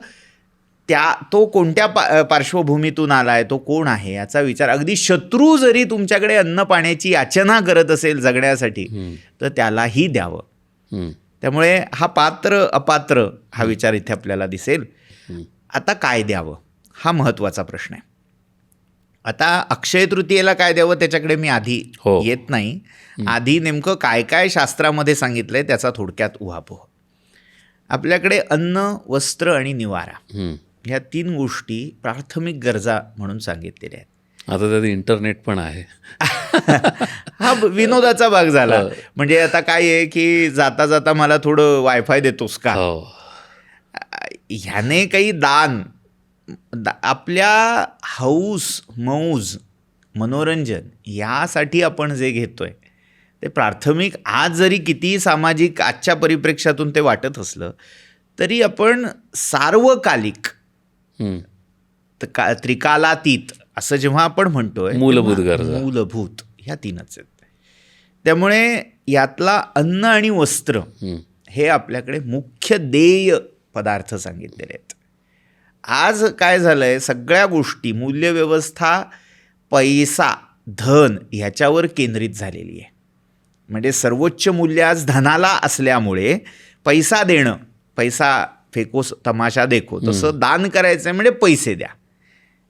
तो कोणत्या पार्श्वभूमीतून आलाय, तो कोण आहे याचा विचार. अगदी शत्रू जरी तुमच्याकडे अन्न पाण्याची याचना करत असेल जगण्यासाठी तर त्यालाही द्यावं. त्यामुळे हा पात्र अपात्र हा विचार इथे आपल्याला दिसेल. आता काय द्यावं हा महत्त्वाचा प्रश्न आहे. आता अक्षय तृतीयेला काय द्यावं त्याच्याकडे मी आधी येत नाही. आधी नेमकं काय काय शास्त्रामध्ये सांगितलंय त्याचा थोडक्यात उहापोह. आपल्याकडे अन्न, वस्त्र आणि निवारा ह्या 3 गोष्टी प्राथमिक गरजा म्हणून सांगितलेल्या आहेत. आता त्यात इंटरनेट पण आहे. हा विनोदाचा भाग झाला. म्हणजे आता काय आहे की जाता जाता मला थोडं वायफाय देतोस का, ह्याने काही दान आपल्या हौस मौज मनोरंजन यासाठी आपण जे घेतोय ते प्राथमिक, आज जरी किती सामाजिक आजच्या परिप्रेक्ष्यातून ते वाटत असलं तरी आपण सार्वकालिक त्रिकालातीत असं जेव्हा आपण म्हणतोय मूलभूत गरजा, मूलभूत ह्या 3च आहेत. त्यामुळे यातला अन्न आणि वस्त्र हे आपल्याकडे मुख्य देय पदार्थ सांगितलेले आहेत. आज काय झालंय, सगळ्या गोष्टी मूल्यव्यवस्था पैसा धन ह्याच्यावर केंद्रित झालेली आहे. म्हणजे सर्वोच्च मूल्य आज धनाला असल्यामुळे पैसा देणं, पैसा फेको तमाशा देखो, तसं दान करायचं आहे म्हणजे पैसे द्या,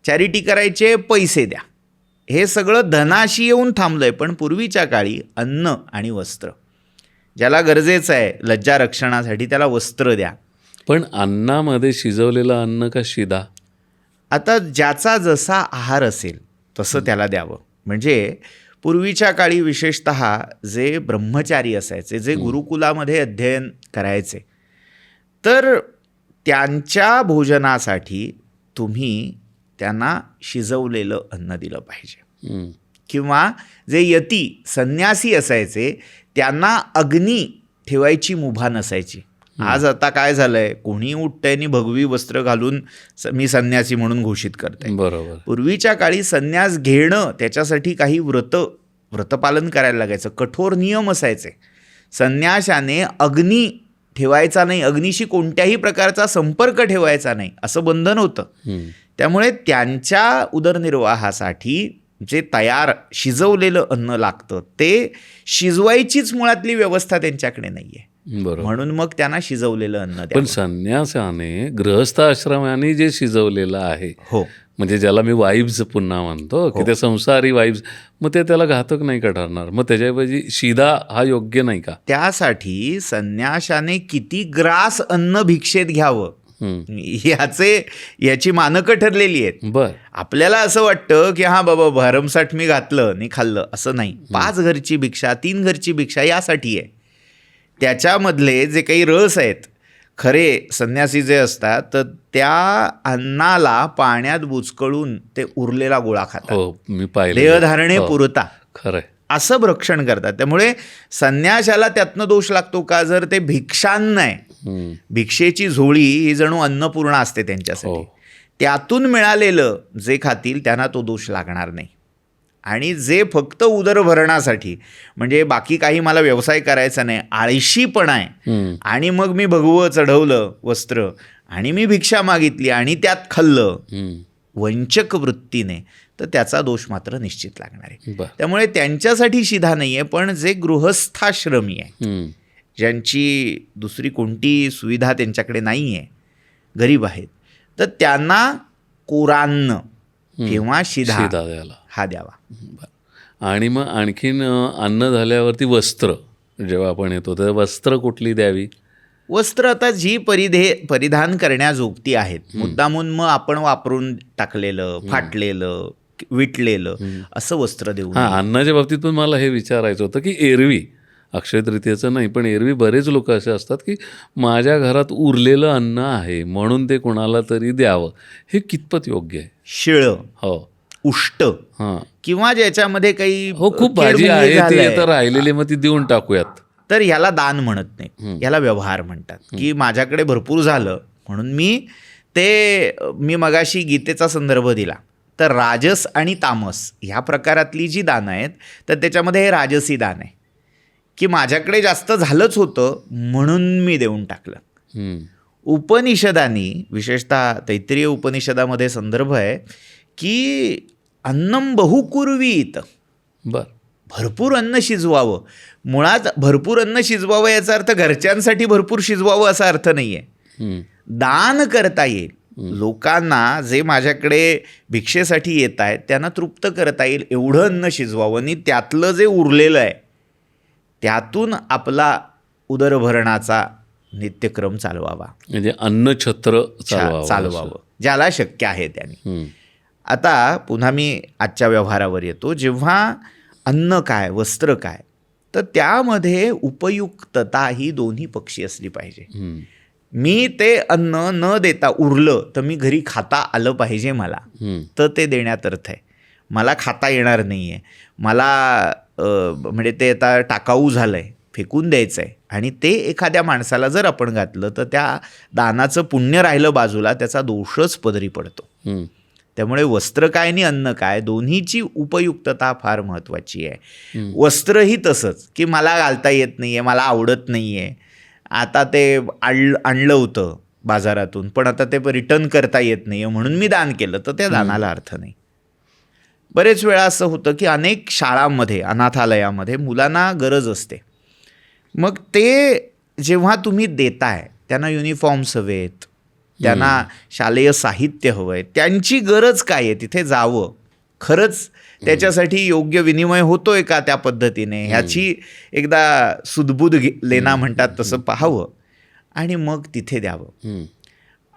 चॅरिटी करायचे पैसे द्या, हे सगळं धनाशी येऊन थांबलं आहे. पण पूर्वीच्या काळी अन्न आणि वस्त्र, ज्याला गरजेचं आहे लज्जा रक्षणासाठी त्याला वस्त्र द्या. पण अन्नामध्ये शिजवलेलं अन्न का शिदा? आता ज्याचा जसा आहार असेल तसं त्याला द्यावं. म्हणजे पूर्वीच्या काळी विशेषतः जे ब्रह्मचारी असायचे, जे गुरुकुलामध्ये अध्ययन करायचे, तर त्यांच्या भोजनासाठी तुम्ही त्यांना शिजवलेलं अन्न दिलं पाहिजे. किंवा जे यती संन्यासी असायचे त्यांना अग्नी ठेवायची मुभा नसायची. आज आता काय झालंय, कोणी उठतंय आणि भगवी वस्त्र घालून मी संन्यासी म्हणून घोषित करतंय. बरोबर. पूर्वीच्या काळी संन्यास घेणं त्याच्यासाठी काही व्रतपालन करायला लागायचं, कठोर नियम असायचे. संन्याशाने अग्नी ठेवायचा नाही, अग्नीशी कोणत्याही प्रकारचा संपर्क ठेवायचा नाही असं बंधन होतं. त्यामुळे त्यांच्या उदरनिर्वाहासाठी जे तयार शिजवलेलं अन्न लागतं ते शिजवायचीच मुळातली व्यवस्था त्यांच्याकडे नाही आहे. म्हणून मग त्यांना शिजवलेलं अन्न द्यावं. पण संन्यासाने गृहस्थ आश्रमाने जे शिजवलेलं आहे, हो, म्हणजे ज्याला मी वाईब्स पुन्हा म्हणतो की ते संसारी वाईब्स, मग ते त्याला घातक नाही का ठरणार? मग त्याच्याऐवजी शिदा हा योग्य नाही का? त्यासाठी संन्याशाने किती ग्रास अन्न भिक्षेत घ्यावं याची मानकं ठरलेली आहेत. बर, आपल्याला असं वाटतं की हा बाबा भरमसाठ मी घातलं आणि खाल्लं, असं नाही. 5 घरची भिक्षा 3 घरची भिक्षा यासाठी आहे. त्याच्यामधले जे काही रस आहेत खरे संन्यासी जे असतात, तर त्या अन्नाला पाण्यात बुचकळून ते उरलेला गोळा खातात. हो, मी पाहिलं. देहधारणे पुरता खरंय असं भक्षण करतात. त्यामुळे संन्याशाला त्यातनं दोष लागतो का? जर ते भिक्षान्न आहे, भिक्षेची झोळी ही जणू अन्नपूर्णा असते त्यांच्यासाठी, त्यातून मिळालेलं जे खातील त्यांना तो दोष लागणार नाही. आणि जे फक्त उदरभरणासाठी, म्हणजे बाकी काही मला व्यवसाय करायचा नाही, आळशीपणा आहे, आणि मग मी भगवं चढवलं वस्त्र आणि मी भिक्षा मागितली आणि त्यात खाल्लं वंचक वृत्तीने, तर त्याचा दोष मात्र निश्चित लागणार आहे. त्यामुळे त्यांच्यासाठी शिधा नाही आहे. पण जे गृहस्थाश्रमी आहे, ज्यांची दुसरी कोणती सुविधा त्यांच्याकडे नाही आहे, गरीब आहेत, तर त्यांना कोरान्न किंवा शिधा द्यायला हा द्यावा. आणि मग आणखीन अन्न झाल्यावरती वस्त्र जेव्हा आपण येतो तर वस्त्र कुठली द्यावी? वस्त्र आता जी परिधान करण्याजोगती आहेत, मुद्दामून मग आपण वापरून टाकलेलं, फाटलेलं, विटलेलं असं वस्त्र देऊ. अन्नाच्या बाबतीत पण मला हे विचारायचं होतं की एरवी अक्षय तृतीयेचं नाही, पण एरवी बरेच लोक असे असतात की माझ्या घरात उरलेलं अन्न आहे म्हणून ते कोणाला तरी द्यावं, हे कितपत योग्य आहे? शिळं, हो, उष्ट, किंवा ज्याच्यामध्ये काही खूप भाजी आहे ती आता राहिलेली, मग ती देऊन टाकूयात, तर ह्याला दान म्हणत नाही, याला व्यवहार म्हणतात. की माझ्याकडे भरपूर झालं म्हणून मी मगाशी गीतेचा संदर्भ दिला, तर राजस आणि तामस ह्या प्रकारातली जी दानं आहेत, तर त्याच्यामध्ये हे राजसी दान आहे की माझ्याकडे जास्त झालंच होतं म्हणून मी देऊन टाकलं. उपनिषदांनी, विशेषतः तैत्तिरीय उपनिषदामध्ये संदर्भ आहे की अन्नम बहुकुर्वीत, बर. भरपूर अन्न शिजवावं. मुळात भरपूर अन्न शिजवावं याचा अर्थ घरच्यांसाठी भरपूर शिजवावं असा अर्थ नाही आहे. हम्म. दान करता येईल, लोकांना जे माझ्याकडे भिक्षेसाठी येत आहेत त्यांना तृप्त करता येईल एवढं अन्न शिजवावं आणि त्यातलं जे उरलेलं आहे त्यातून आपला उदरभरणाचा नित्यक्रम चालवावा, म्हणजे अन्नछत्र चालवावं ज्याला शक्य आहे त्याने. हम्म. आता पुन्हा मी आजच्या व्यवहारावर येतो. जेव्हा अन्न काय, वस्त्र काय, तर त्यामध्ये उपयुक्तता ही दोन्ही पक्षी असली पाहिजे. हम्म. मी ते अन्न न देता उरलं तर मी घरी खाता आलं पाहिजे मला, हम्म. तर ते देण्यात अर्थ आहे. मला खाता येणार नाही आहे, मला म्हणजे ते आता टाकाऊ झालं आहे, फेकून द्यायचं आहे आणि ते एखाद्या माणसाला जर आपण घातलं तर त्या दानाचं पुण्य राहिलं बाजूला, त्याचा दोषच पदरी पडतो. हम्म. त्यामुळे वस्त्र काय आणि अन्न काय दोन्हीची उपयुक्तता फार महत्त्वाची आहे. हम्म. वस्त्रही तसंच की मला घालता येत नाही आहे, मला आवडत नाही आहे, आता ते आणलं होतं बाजारातून पण आता ते रिटर्न करता येत नाही आहे म्हणून मी दान केलं, तर त्या दानाला अर्थ नाही. बरेच वेळा असं होतं की अनेक शाळांमध्ये, अनाथालयामध्ये मुलांना गरज असते. मग ते जेव्हा तुम्ही देताय त्यांना युनिफॉर्म्स हवेत, त्यांना शालेय साहित्य हवं आहे, त्यांची गरज काय आहे, तिथे जावं, खरंच त्याच्यासाठी योग्य विनिमय होतोय का त्या पद्धतीने ह्याची एकदा सुदबुद लेना म्हणतात तसं पाहावं आणि मग तिथे द्यावं. हम्म.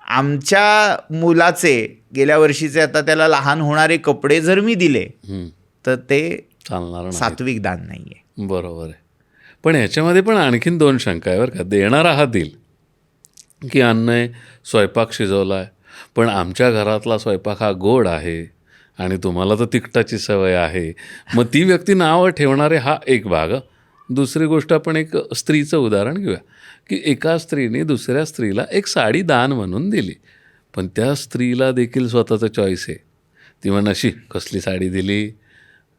आमच्या मुलाचे गेल्या वर्षीचे आता त्याला लहान होणारे कपडे जर मी दिले हम्म. तर ते चालणार नाही. सात्विक दान नाही आहे. बरोबर आहे. पण ह्याच्यामध्ये पण आणखीन दोन शंका आहे बरं का. देणारा हा देईल की अन्न आहे, स्वयंपाक शिजवला आहे, पण आमच्या घरातला स्वयंपाक हा गोड आहे आणि तुम्हाला तर तिखटाची सवय आहे, मग ती व्यक्ती नावं ठेवणारे हा एक भाग. दुसरी गोष्ट आपण एक स्त्रीचं उदाहरण घेऊया की एका स्त्रीने दुसऱ्या स्त्रीला एक साडी दान म्हणून दिली, पण त्या स्त्रीला देखील स्वतःचं चॉईस आहे. ती म्हणशी कसली साडी दिली,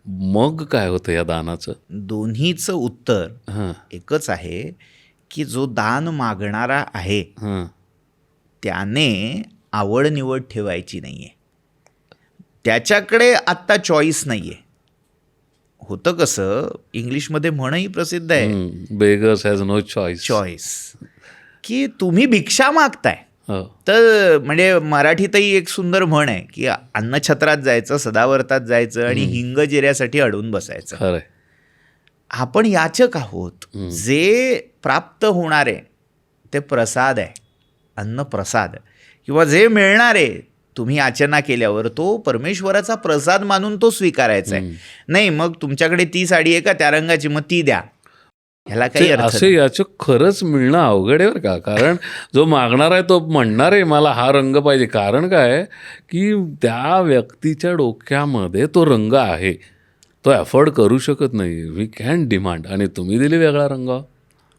मग काय होतं या दानाचं? दोन्हीचं उत्तर हां एकच आहे की जो दान मागणारा आहे हां त्याने आवड निवड ठेवायची नाही आहे, त्याच्याकडे आत्ता चॉईस नाही आहे. होतं कसं, इंग्लिशमध्ये म्हणही प्रसिद्ध आहे, बेगर्स हॅज नो चॉईस. की तुम्ही भिक्षा मागताय. हो. तर म्हणजे मराठीतही एक सुंदर म्हण आहे की अन्नछत्रात जायचं, सदावर्तात जायचं आणि हिंग जिऱ्यासाठी अडून बसायचं. खरंय. आपण याचक आहोत. जे प्राप्त होणारे ते प्रसाद आहे, अन्न प्रसाद, किंवा जे मिळणारे तुम्ही याचना केल्यावर तो परमेश्वराचा प्रसाद मानून तो स्वीकारायचा आहे. नाही मग तुमच्याकडे ती साडी आहे का त्या रंगाची, मग ती द्या, ह्याला काही अर्थ असे याचं खरंच मिळणं अवघड आहे बरं का. कारण जो मागणार आहे तो म्हणणार आहे मला हा रंग पाहिजे. कारण काय की त्या व्यक्तीच्या डोक्यामध्ये तो रंग आहे, तो अफोर्ड करू शकत नाही. वी कॅन डिमांड, आणि तुम्ही दिली वेगळा रंग.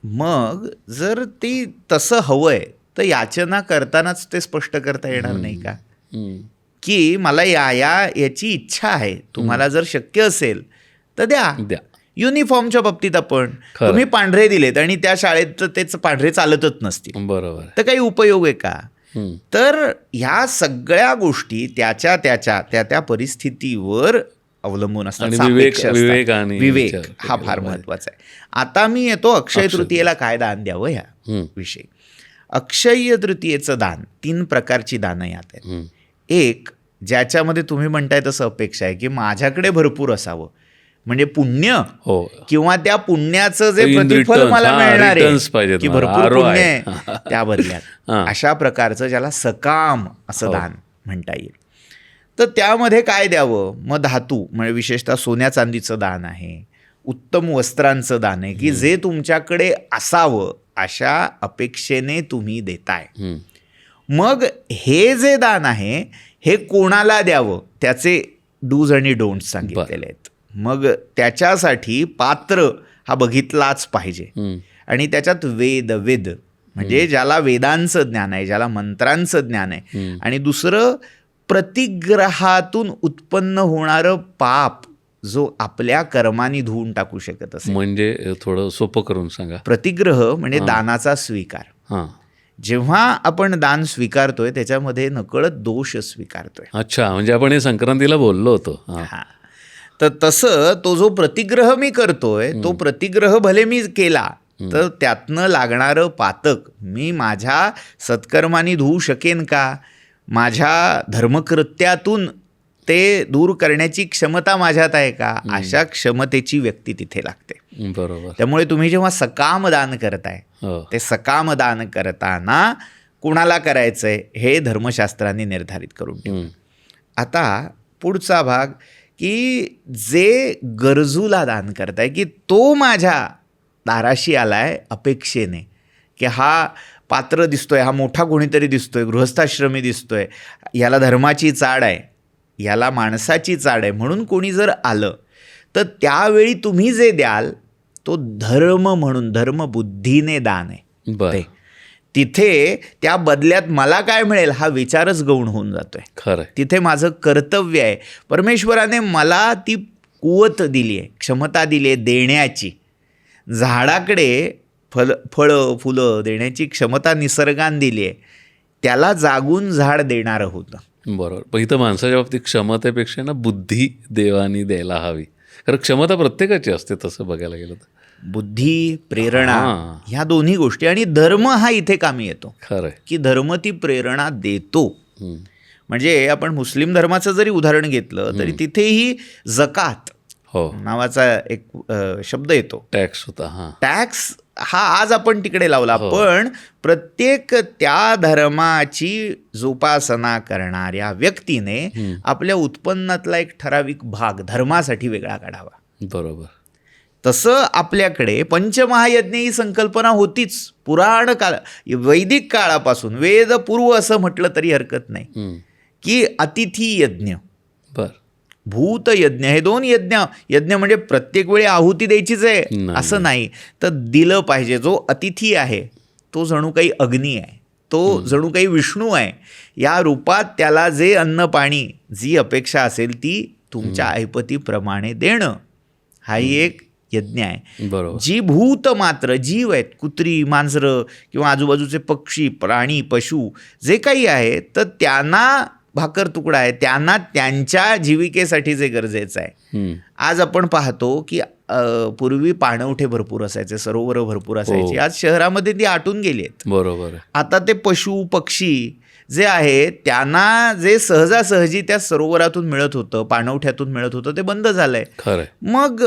मग जर ती तसं हवंय तर याचना करतानाच ते स्पष्ट करता येणार नाही का की मला याची इच्छा आहे, तुम्हाला जर शक्य असेल तर द्या. युनिफॉर्मच्या बाबतीत आपण तुम्ही पांढरे दिलेत आणि त्या शाळेत तेच पांढरे चालतच नसतील, बरोबर, तर काही उपयोग आहे का? तर ह्या सगळ्या गोष्टी त्या परिस्थितीवर अवलंबून असतात. विवेक हा फार महत्वाचा आहे. आता मी येतो अक्षय तृतीयेला काय दान द्यावं ह्या विषयी. अक्षय तृतीयेचं दान 3 प्रकारची दानं यात आहेत. एक, ज्याच्यामध्ये तुम्ही म्हणताय तसं अपेक्षा आहे की माझ्याकडे भरपूर असावं, म्हणजे पुण्य, किंवा त्या पुण्याचं जे प्रतिफल मला मिळणार आहे की भरपूर पुण्य आहे त्या बदल्यात, अशा प्रकारचं ज्याला सकाम असं दान म्हणता येईल. तर त्यामध्ये काय द्यावं? मग धातू म्हणजे विशेषतः सोन्या चांदीचं दान आहे, उत्तम वस्त्रांचं दान आहे की जे तुमच्याकडे असावं अशा अपेक्षेने तुम्ही देताय. मग हे जे दान आहे हे कोणाला द्यावं त्याचे डूज आणि डोंट्स सांगितलेले आहेत. मग त्याच्यासाठी पात्र हा बघितलाच पाहिजे, आणि त्याच्यात वेद म्हणजे ज्याला वेदांचं ज्ञान आहे, ज्याला मंत्रांचं ज्ञान आहे, आणि दुसरं प्रतिग्रहातून उत्पन्न होणारं पाप जो आपल्या कर्माने धुवून टाकू शकत असेल. म्हणजे थोडं सोपं करून सांगा. प्रतिग्रह म्हणजे दानाचा स्वीकार. जेव्हा आपण दान स्वीकारतोय त्याच्यामध्ये नकळत दोष स्वीकारतोय. अच्छा, म्हणजे आपण हे संक्रांतीला बोललो होतो. हां. हा, तर तसं तो जो प्रतिग्रह मी करतोय तो प्रतिग्रह भले मी केला तर त्यातनं लागणारं पातक मी माझ्या सत्कर्माने धुवू शकेन का? माझ्या धर्मकृत्यातून ते दूर करण्याची क्षमता माझ्यात आहे का? अशा क्षमतेची व्यक्ती तिथे लागते. बरोबर. त्यामुळे तुम्ही जेव्हा सकाम दान करताय हो. ते सकाम दान करताना कुणाला करायचंय हे धर्मशास्त्राने निर्धारित करून ठेवलं. आता पुढचा भाग की जे गरजूला दान करताय, की तो माझ्या दाराशी आलाय अपेक्षेने, की हा पात्र दिसतोय, हा मोठा कोणीतरी दिसतोय, गृहस्थाश्रमी दिसतोय, याला धर्माची चाड आहे, याला माणसाची चाड आहे, म्हणून कोणी जर आलं तर त्यावेळी तुम्ही जे द्याल तो धर्म म्हणून धर्मबुद्धीने दान आहे. बरं. तिथे त्या बदल्यात मला काय मिळेल हा विचारच गौण होऊन जातोय. खरं आहे. तिथे माझं कर्तव्य आहे. परमेश्वराने मला ती कुवत दिली आहे, क्षमता दिली आहे देण्याची. झाडाकडे फळं फुलं देण्याची क्षमता निसर्गाने दिली आहे, त्याला जागून झाड देणारं होतं. बरोबर. पण इथं माणसाच्या बाबतीत क्षमतेपेक्षा ना बुद्धी देवानी द्यायला हवी. कारण क्षमता प्रत्येकाची असते तसं बघायला गेलं तर. बुद्धी, प्रेरणा हां. ह्या दोन्ही गोष्टी, आणि धर्म हा इथे कामी येतो, खरं आहे. की धर्म ती प्रेरणा देतो. म्हणजे आपण मुस्लिम धर्माचं जरी उदाहरण घेतलं तरी तिथेही जकात हो, नावाचा एक शब्द येतो. टॅक्स होता. हां. टॅक्स हा आज आपण तिकडे लावला, हो. पण प्रत्येक त्या धर्माची जोपासना करणाऱ्या व्यक्तीने आपल्या उत्पन्नातला एक ठराविक भाग धर्मासाठी वेगळा काढावा. बरोबर. तसं आपल्याकडे पंचमहायज्ञ ही संकल्पना होतीच पुराण काळ, वैदिक काळापासून, वेदपूर्व असं म्हटलं तरी हरकत नाही, की अतिथी यज्ञ, बर, भूतयज्ञ, हे दोन यज्ञ. यज्ञ म्हणजे प्रत्येक वेळी आहुती द्यायचीच आहे असं नाही, तर दिलं पाहिजे. जो अतिथी आहे तो जणू काही अग्नी आहे, तो जणू काही विष्णू आहे. या रूपात त्याला जे अन्न पाणी, जी अपेक्षा असेल ती तुमच्या ऐपतीप्रमाणे देणं, हाही एक यज्ञ आहे. बरोबर. जी भूत मात्र जीव आहेत, कुत्री, मांजरं किंवा आजूबाजूचे पक्षी, प्राणी, पशु जे काही आहे, तर त्यांना भाकर तुकडा आहे, त्यांना त्यांच्या जीविकेसाठी जे गरजेचं आहे. आज आपण पाहतो की पूर्वी पाणवठे भरपूर असायचे, सरोवर भरपूर असायची, आज शहरामध्ये ती आटून गेली आहेत. बरोबर. आता ते पशु पक्षी जे आहे त्यांना जे सहजासहजी त्या सरोवरातून मिळत होतं, पाणवठ्यातून मिळत होतं, ते बंद झालंय. खरं. मग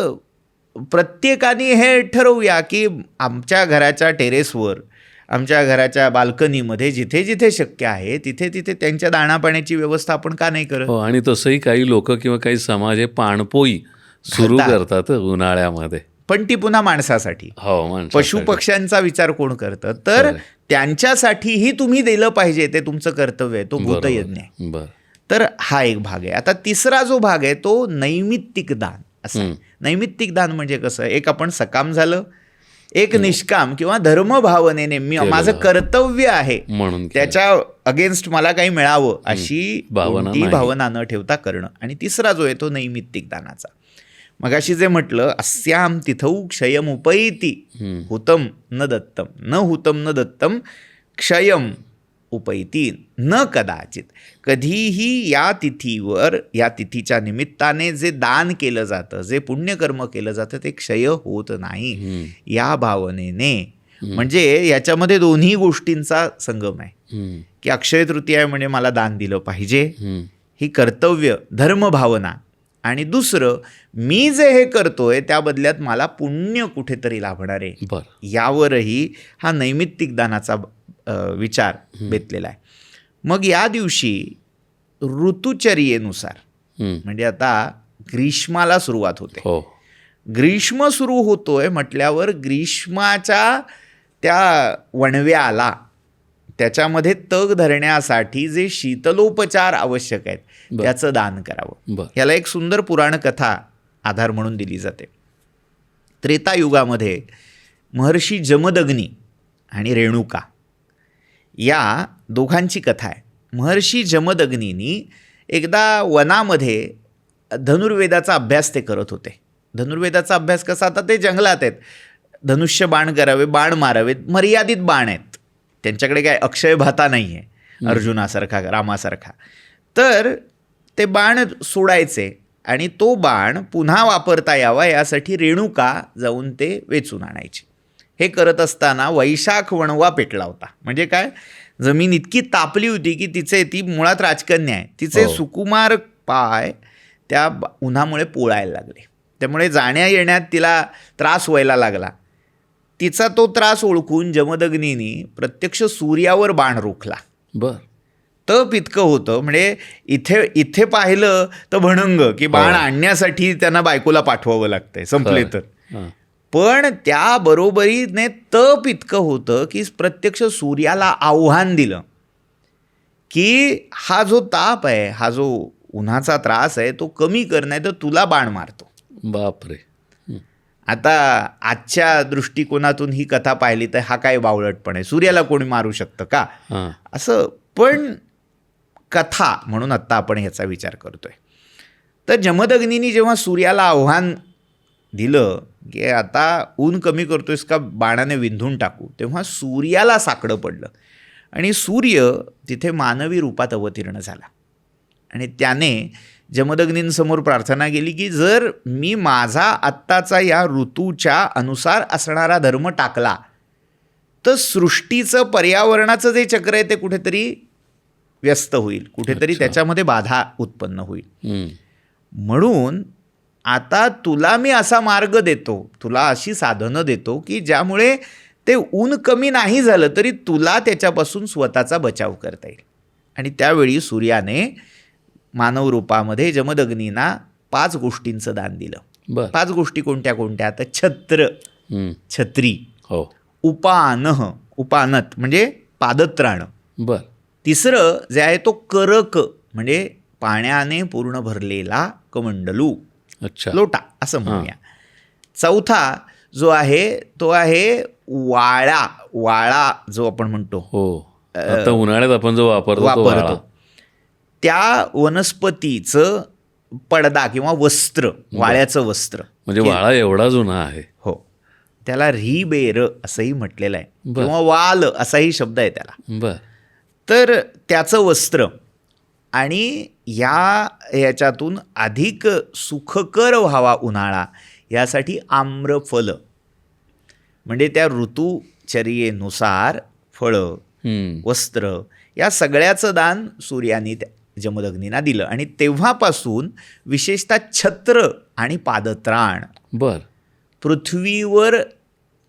प्रत्येकाने हे ठरवूया की आमच्या घराच्या टेरेसवर, आमच्या घराच्या बाल्कनीमध्ये जिथे जिथे शक्य आहे तिथे तिथे त्यांच्या दाणापाण्याची व्यवस्था आपण का नाही करत? हो, आणि तसंही काही लोक किंवा काही समाज हे पाणपोई सुरू करतात उन्हाळ्यामध्ये, पण ती पुन्हा माणसासाठी. हो, पशु पक्ष्यांचा विचार कोण करतं? तर त्यांच्यासाठीही तुम्ही दिलं पाहिजे, ते तुमचं कर्तव्य आहे, तो भूतयज्ञ आहे. बरं. तर हा एक भाग आहे. आता तिसरा जो भाग आहे तो नैमित्तिक दान असा आहे. नैमित्तिक दान म्हणजे कसं, एक आपण सकाम झालं, एक निष्काम किंवा धर्मभावनेने मी माझं कर्तव्य आहे म्हणून त्याच्या अगेन्स्ट मला काही मिळावं अशी कोणती भावना न ठेवता करणं. आणि तिसरा जो आहे तो नैमित्तिक दानाचा. मगाशी जे म्हटलं, अस्याम तिथौ क्षयम उपैती हुतम न दत्तम, न हुतम न दत्तम क्षयम उपैती न कदाचित. कधीही या तिथीवर, या तिथीच्या निमित्ताने जे दान केलं जातं, जे पुण्यकर्म केलं जातं, ते क्षय होत नाही या भावनेने. म्हणजे याच्यामध्ये दोन्ही गोष्टींचा संगम आहे, की अक्षय तृतीया म्हणजे मला दान दिलं पाहिजे, ही कर्तव्य धर्मभावना, आणि दुसरं मी जे हे करतोय त्या बदल्यात मला पुण्य कुठेतरी लाभणार आहे, यावरही हा नैमित्तिक दानाचा विचार बेतलेला आहे. मग या दिवशी ऋतुचर्येनुसार, म्हणजे आता ग्रीष्माला सुरुवात होते, ग्रीष्म सुरू होतोय म्हटल्यावर ग्रीष्माच्या त्या वणव्याला, त्याच्यामध्ये तग धरण्यासाठी जे शीतलोपचार आवश्यक आहेत त्याचं दान करावं. याला एक सुंदर पुराण कथा आधार म्हणून दिली जाते. त्रेतायुगामध्ये महर्षी जमदग्नी आणि रेणुका या दोघांची कथा आहे. महर्षी जमदग्नींनी एकदा वनामध्ये धनुर्वेदाचा अभ्यास ते करत होते. धनुर्वेदाचा अभ्यास कसा, आता ते जंगलात आहेत, धनुष्य बाण करावे, बाण मारावेत, मर्यादित बाण आहेत, त्यांच्याकडे काय अक्षय भाता नाही आहे अर्जुनासारखा रामासारखा. तर ते बाण सोडायचे आणि तो बाण पुन्हा वापरता यावा यासाठी रेणुका जाऊन ते वेचून आणायची. हे करत असताना वैशाख वणवा पेटला होता. म्हणजे काय, जमीन इतकी तापली होती की ती मुळात राजकन्या आहे, तिचे सुकुमार पाय त्या उन्हामुळे पोळायला लागले. त्यामुळे जाण्या येण्यात तिला त्रास व्हायला लागला. तिचा तो त्रास ओळखून जमदग्नीनी प्रत्यक्ष सूर्यावर बाण रोखला. बर. तप इतकं होतं, म्हणजे इथे पाहिलं तर भणंग की बाण आणण्यासाठी त्यांना बायकोला पाठवावं लागतंय संपले तर. पण त्या बरोबरीने तप इतकं होतं की प्रत्यक्ष सूर्याला आव्हान दिलं की हा जो ताप आहे, हा जो उन्हाचा त्रास आहे तो कमी कर, नाही तर तुला बाण मारतो. बापरे. आता आजच्या दृष्टिकोनातून ही कथा पाहिली तर हा काय बावळटपण आहे, सूर्याला कोणी मारू शकतं का असं. पण कथा म्हणून आत्ता आपण ह्याचा विचार करतोय. तर जमदग्नीनी जेव्हा सूर्याला आव्हान दिलं की आता ऊन कमी करतोयस का बाणाने विंधून टाकू, तेव्हा सूर्याला साकडं पडलं आणि सूर्य तिथे मानवी रूपात अवतीर्ण झाला. आणि त्याने जमदग्नींसमोर प्रार्थना केली की जर मी माझा आत्ताचा या ऋतूच्या अनुसार असणारा धर्म टाकला तर सृष्टीचं पर्यावरणाचं जे चक्र आहे ते कुठेतरी व्यस्त होईल, कुठेतरी त्याच्यामध्ये बाधा उत्पन्न होईल. म्हणून आता तुला मी असा मार्ग देतो, तुला अशी साधनं देतो की ज्यामुळे ते ऊन कमी नाही झालं तरी तुला त्याच्यापासून स्वतःचा बचाव करता येईल. आणि त्यावेळी सूर्याने मानव रूपामध्ये जमदग्नींना 5 गोष्टींचं दान दिलं. 5 गोष्टी कोणत्या कोणत्या? तर छत्र, छत्री, उपानत म्हणजे पादत्राण. बर. तिसरं जे आहे तो करक म्हणजे पाण्याने पूर्ण भरलेला कमंडलू, लोटा असं म्हणूया. चौथा जो आहे तो आहे वाळा जो आपण म्हणतो. आता उन्हाळ्यात आपण जो वापरतो त्या वनस्पतीचं पडदा किंवा वस्त्र, वाळ्याचं वस्त्र. म्हणजे वाळा एवढा जुना आहे. हो, त्याला रिबेर असंही म्हटलेलं आहे किंवा वाल असाही शब्द आहे त्याला. बर. तर त्याचं वस्त्र आणि याच्यातून अधिक सुखकर व्हावा उन्हाळा यासाठी आम्रफल म्हणजे त्या ऋतुचर्येनुसार फळं, वस्त्र या सगळ्याचं दान सूर्याने जमदग्नींना दिलं. आणि तेव्हापासून विशेषतः छत्र आणि पादत्राण पृथ्वीवर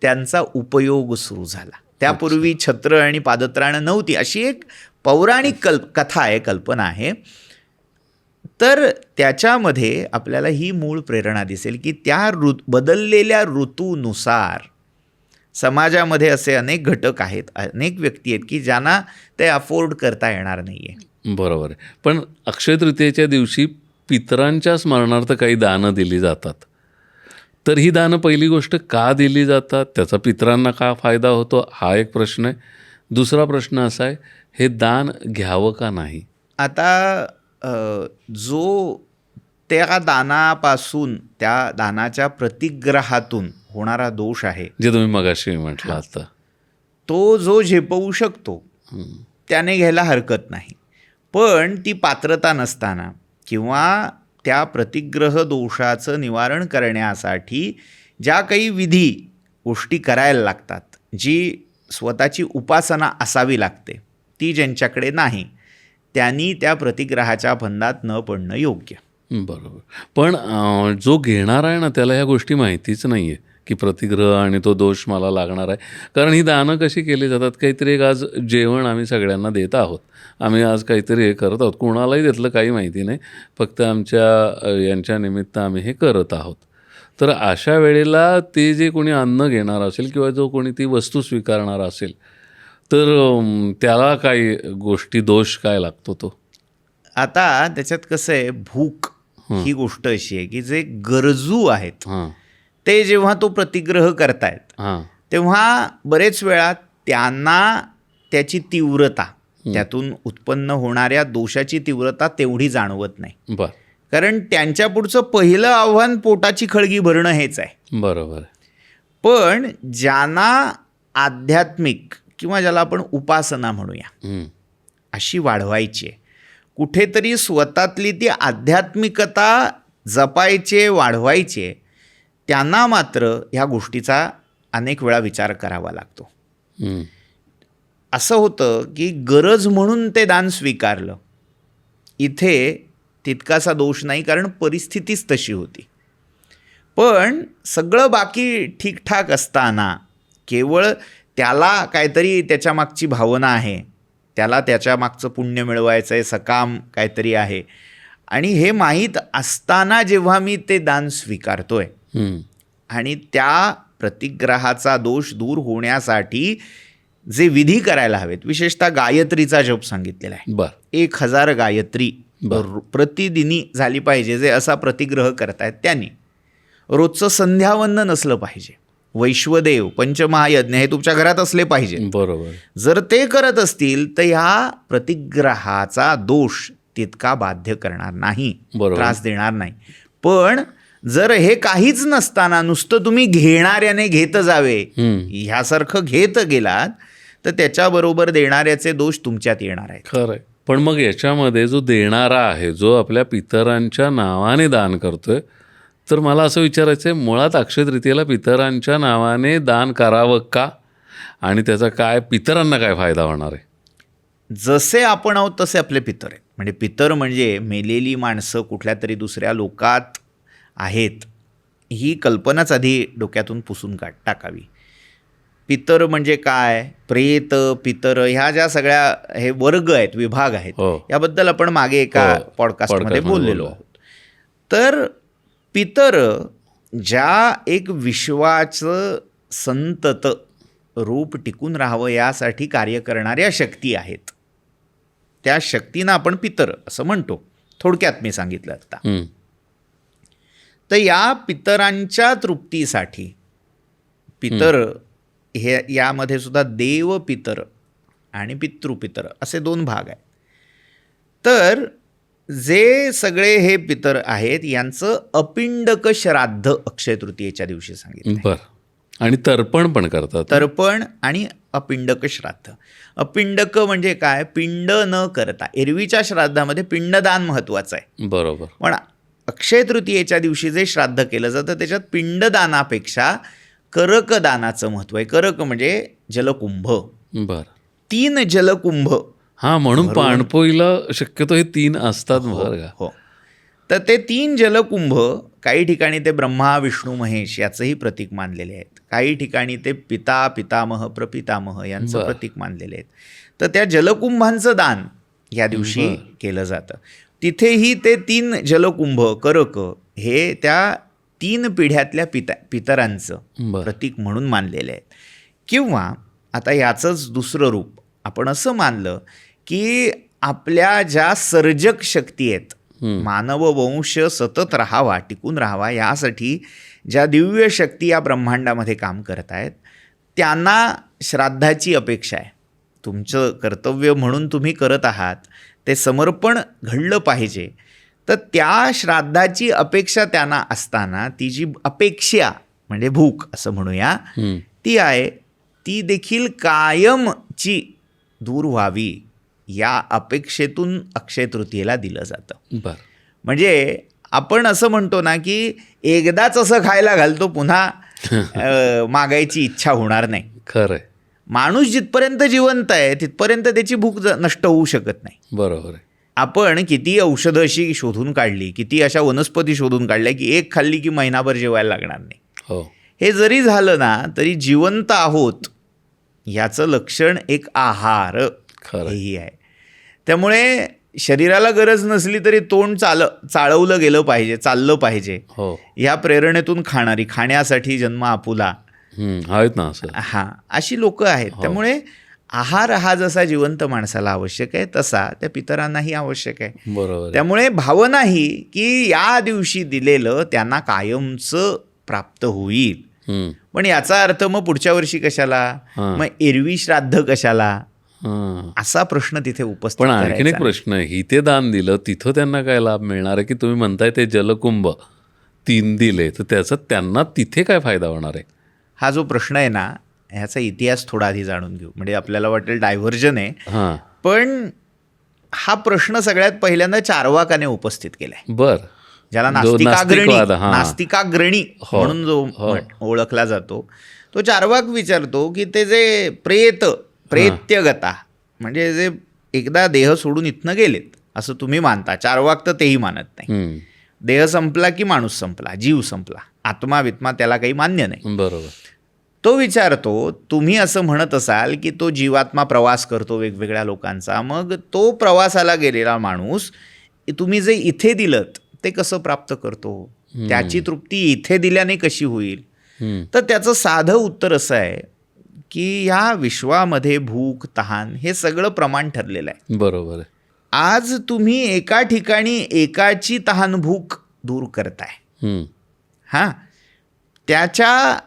त्यांचा उपयोग सुरू झाला. त्यापूर्वी छत्र आणि पादत्राण नव्हती अशी एक पौराणिक कथा आहे, कल्पना आहे. तर त्याच्यामध्ये आपल्याला ही मूळ प्रेरणा दिसेल की त्या बदललेल्या ऋतूनुसार समाजामध्ये असे अनेक घटक आहेत, अनेक व्यक्ती आहेत की ज्यांना ते अफोर्ड करता येणार नाही आहे. बरोबर आहे. पण अक्षय तृतीयेच्या दिवशी पितरांच्या स्मरणार्थ काही दानं दिली जातात. तर ही दानं पहिली गोष्ट का दिली जातात, त्याचा पितरांना का फायदा होतो हा एक प्रश्न आहे. दुसरा प्रश्न असा आहे, हे दान घ्यावं का नाही? आता जो त्या दानापासून, त्या दानाच्या प्रतिग्रहातून होणारा दोष आहे जे तुम्ही मगाशी म्हटलं आता, तो जो झेपवू शकतो त्याने घ्यायला हरकत नाही. पण ती पात्रता नसताना किंवा त्या प्रतिग्रह दोषाचं निवारण करण्यासाठी ज्या काही विधी गोष्टी करायला लागतात, जी स्वतःची उपासना असावी लागते, ती ज्यांच्याकडे नाही त्यांनी त्या प्रतिग्रहाच्या फंदात न पडणं योग्य. बरोबर. पण जो घेणार आहे ना त्याला ह्या गोष्टी माहितीच नाही आहे की प्रतिग्रह आणि तो दोष मला लागणार आहे. कारण ही दानं कशी केली जातात, काहीतरी एक आज जेवण आम्ही सगळ्यांना देत आहोत, आम्ही आज काहीतरी हे करत आहोत, कोणालाही त्यातलं काही माहिती नाही, फक्त यांच्या निमित्त आम्ही हे करत आहोत. तर अशा वेळेला ते जे कोणी अन्न घेणार असेल किंवा जो कोणी ती वस्तू स्वीकारणार असेल तर त्याला काही गोष्टी दोष काय लागतो तो? आता त्याच्यात कसं आहे, भूक ही गोष्ट अशी आहे की जे गरजू आहेत ते जेव्हा तो प्रतिग्रह करतायत तेव्हा बरेच वेळा त्यांना त्याची तीव्रता, त्यातून उत्पन्न होणाऱ्या दोषाची तीव्रता तेवढी जाणवत नाही. कारण त्यांच्या पुढचं पहिलं आव्हान पोटाची खळगी भरणं हेच आहे. बरोबर. पण ज्यांना आध्यात्मिक किंवा ज्याला आपण उपासना म्हणूया हम्म. अशी वाढवायची आहे. कुठेतरी स्वतःतली ती आध्यात्मिकता जपायचे, वाढवायचे, त्यांना मात्र ह्या गोष्टीचा अनेक वेळा विचार करावा लागतो. हम्म. असं होतं की गरज म्हणून ते दान स्वीकारलं, इथे तितकासा दोष नाही, कारण परिस्थितीच तशी होती. पण सगळं बाकी ठीकठाक असताना केवळ त्याला काहीतरी त्याच्या मागची भावना आहे, त्याला त्याच्या मागचं पुण्य मिळवायचं आहे, सकाम काहीतरी आहे, आणि हे माहीत असताना जेव्हा मी ते दान स्वीकारतोय हम्म. आणि त्या प्रतिग्रहाचा दोष दूर होण्यासाठी जे विधी करायला हवेत, विशेषतः गायत्रीचा जप सांगितलेला आहे. बर. 1000 गायत्री प्रतिदिनी झाली पाहिजे. जे असा प्रतिग्रह करतायत त्यांनी रोजचं संध्यावंदन नसलं पाहिजे. वैश्वदेव, पंचमहायज्ञ हे तुमच्या घरात असले पाहिजे. बरोबर. जर ते करत असतील तर ह्या प्रतिग्रहाचा दोष तितका बाध्य करणार नाही, बरोबर. त्रास देणार नाही. पण जर हे काहीच नसताना नुसतं तुम्ही घेणाऱ्याने घेत जावे, ह्यासारखं घेत गेलात तर त्याच्याबरोबर देणाऱ्याचे दोष तुमच्यात येणार आहेत. खरंय. पण मग याच्यामध्ये जो देणारा आहे, जो आपल्या पितरांच्या नावाने दान करतोय, तर मला असं विचारायचं आहे, मुळात अक्षय तृतीयेला पितरांच्या नावाने दान करावं का, आणि त्याचा काय पितरांना काय फायदा होणार आहे? जसे आपण आहोत तसे आपले पितर आहेत. म्हणजे पितर म्हणजे मेलेली माणसं कुठल्या तरी दुसऱ्या लोकात आहेत, ही कल्पनाच आधी डोक्यातून पुसून टाकावी. पितर म्हणजे काय, प्रेत, पितर, ह्या ज्या सगळ्या हे वर्ग आहेत, विभाग आहेत, हो. याबद्दल आपण मागे एका पॉडकास्टमध्ये बोललेलो आहोत. तर पितर ज्या एक विश्वाचं संतत रूप टिकून राहावं यासाठी कार्य करणाऱ्या शक्ती आहेत, त्या शक्तींना आपण पितर असं म्हणतो. थोडक्यात मी सांगितलं आता. तर या पितरांच्या तृप्तीसाठी पितर हे, यामध्ये सुद्धा देव पितर आणि पितृपितर असे 2 भाग आहेत. तर जे सगळे हे पितर आहेत यांचं अपिंडक श्राद्ध अक्षय तृतीयेच्या दिवशी सांगितलं. बरं. आणि तर्पण पण करतात. तर्पण आणि अपिंडक श्राद्ध. अपिंडक म्हणजे काय, पिंड न करता. एरवीच्या श्राद्धामध्ये पिंडदान महत्त्वाचं आहे. बरोबर. पण अक्षय तृतीयेच्या दिवशी जे श्राद्ध केलं जातं त्याच्यात पिंडदानापेक्षा करकदानाचं महत्त्व आहे. करक म्हणजे जलकुंभ. बर. 3 जलकुंभ. हां, म्हणून पाणपोईला शक्यतो हे 3 असतात. बरं का? हो. तर ते 3 जलकुंभ काही ठिकाणी ते ब्रह्मा, विष्णू, महेश याचंही प्रतीक मानलेले आहेत. काही ठिकाणी ते पिता, पितामह, प्रपितामह यांचं प्रतीक मानलेले आहेत. तर त्या जलकुंभांचं दान या दिवशी केलं जातं. तिथेही ते 3 जलकुंभ, करक हे त्या 3 पिढ्यातल्या पितरांचं प्रतीक म्हणून मानलेले आहेत. किंवा आता याचंच दुसरं रूप आपण असं मानलं की आपल्या ज्या सर्जक शक्ती आहेत, मानव वंश सतत राहावा, टिकून राहावा यासाठी ज्या दिव्य शक्ती या ब्रह्मांडामध्ये काम करत आहेत, त्यांना श्राद्धाची अपेक्षा आहे. तुमचं कर्तव्य म्हणून तुम्ही करत आहात, ते समर्पण घडलं पाहिजे. तर त्या श्राद्धाची अपेक्षा त्यांना असताना ती जी अपेक्षा म्हणजे भूक असं म्हणूया, ती आहे, ती देखील कायमची दूर व्हावी या अपेक्षेतून अक्षय तृतीयेला दिलं जातं. बरं. म्हणजे आपण असं म्हणतो ना की एकदाच असं खायला घालतो, पुन्हा मागायची इच्छा होणार नाही. खरं आहे. माणूस जिथपर्यंत जिवंत आहे तिथपर्यंत त्याची भूक नष्ट होऊ शकत नाही. बरोबर आहे. आपण किती औषधं अशी शोधून काढली, किती अशा वनस्पती शोधून काढल्या की एक खाल्ली की महिनाभर जेवायला लागणार नाही. हो. हे जरी झालं ना तरी जिवंत आहोत याचं लक्षण एक आहार हेही आहे. त्यामुळे शरीराला गरज नसली तरी तोंड चाळवलं गेलं पाहिजे, चाललं पाहिजे. हो. या प्रेरणेतून खाणारी, खाण्यासाठी जन्म आपुला आहेत ना असं. हां, अशी लोकं आहेत. त्यामुळे आहार हा जसा जिवंत माणसाला आवश्यक आहे तसा त्या पितरांनाही आवश्यक आहे. बरोबर. त्यामुळे भावना ही की या दिवशी दिलेलं त्यांना कायमचं प्राप्त होईल. पण याचा अर्थ मग पुढच्या वर्षी कशाला, मग एरवी श्राद्ध कशाला, असा प्रश्न तिथे उपस्थित. पण आणखीन एक प्रश्न आहे, ही ते दान दिलं तिथं त्यांना काय लाभ मिळणार आहे, की तुम्ही म्हणताय ते जलकुंभ 3 दिले तर त्याचा त्यांना तिथे काय फायदा होणार आहे? हा जो प्रश्न आहे ना, ह्याचा इतिहास थोडा आधी जाणून घेऊ. म्हणजे आपल्याला वाटेल डायव्हर्जन आहे, हां. पण हा प्रश्न सगळ्यात पहिल्यांदा चार्वाकाने उपस्थित केलाय, बर. ज्याला जो नास्तिकवाद, हां. नास्तिकाग्रणी हो, म्हणून जो हो. ओळखला जातो, तो चार्वाक विचारतो की ते जे प्रेत्यगता म्हणजे जे एकदा देह सोडून इथनं गेलेत असं तुम्ही मानता, चार्वाक तर तेही मानत नाही. हम्म. देह संपला की माणूस संपला, जीव संपला, आत्मा वित्मा त्याला काही मान्य नाही. बरोबर. तो विचारतो, तुम्ही असं म्हणत असाल की तो जीवात्मा प्रवास करतो वेगवेगळ्या लोकांचा, मग तो प्रवासाला गेलेला माणूस तुम्ही जे इथे दिलत ते कसं प्राप्त करतो, त्याची तृप्ती इथे दिल्याने कशी होईल? हम्म. तर त्याचं साधं उत्तर असं आहे की ह्या विश्वामध्ये भूक तहान हे सगळं प्रमाण ठरलेलं आहे. बरोबर आहे. आज तुम्ही एका ठिकाणी एकाची तहान भूक दूर करताय, हम्म. हां, त्याच्या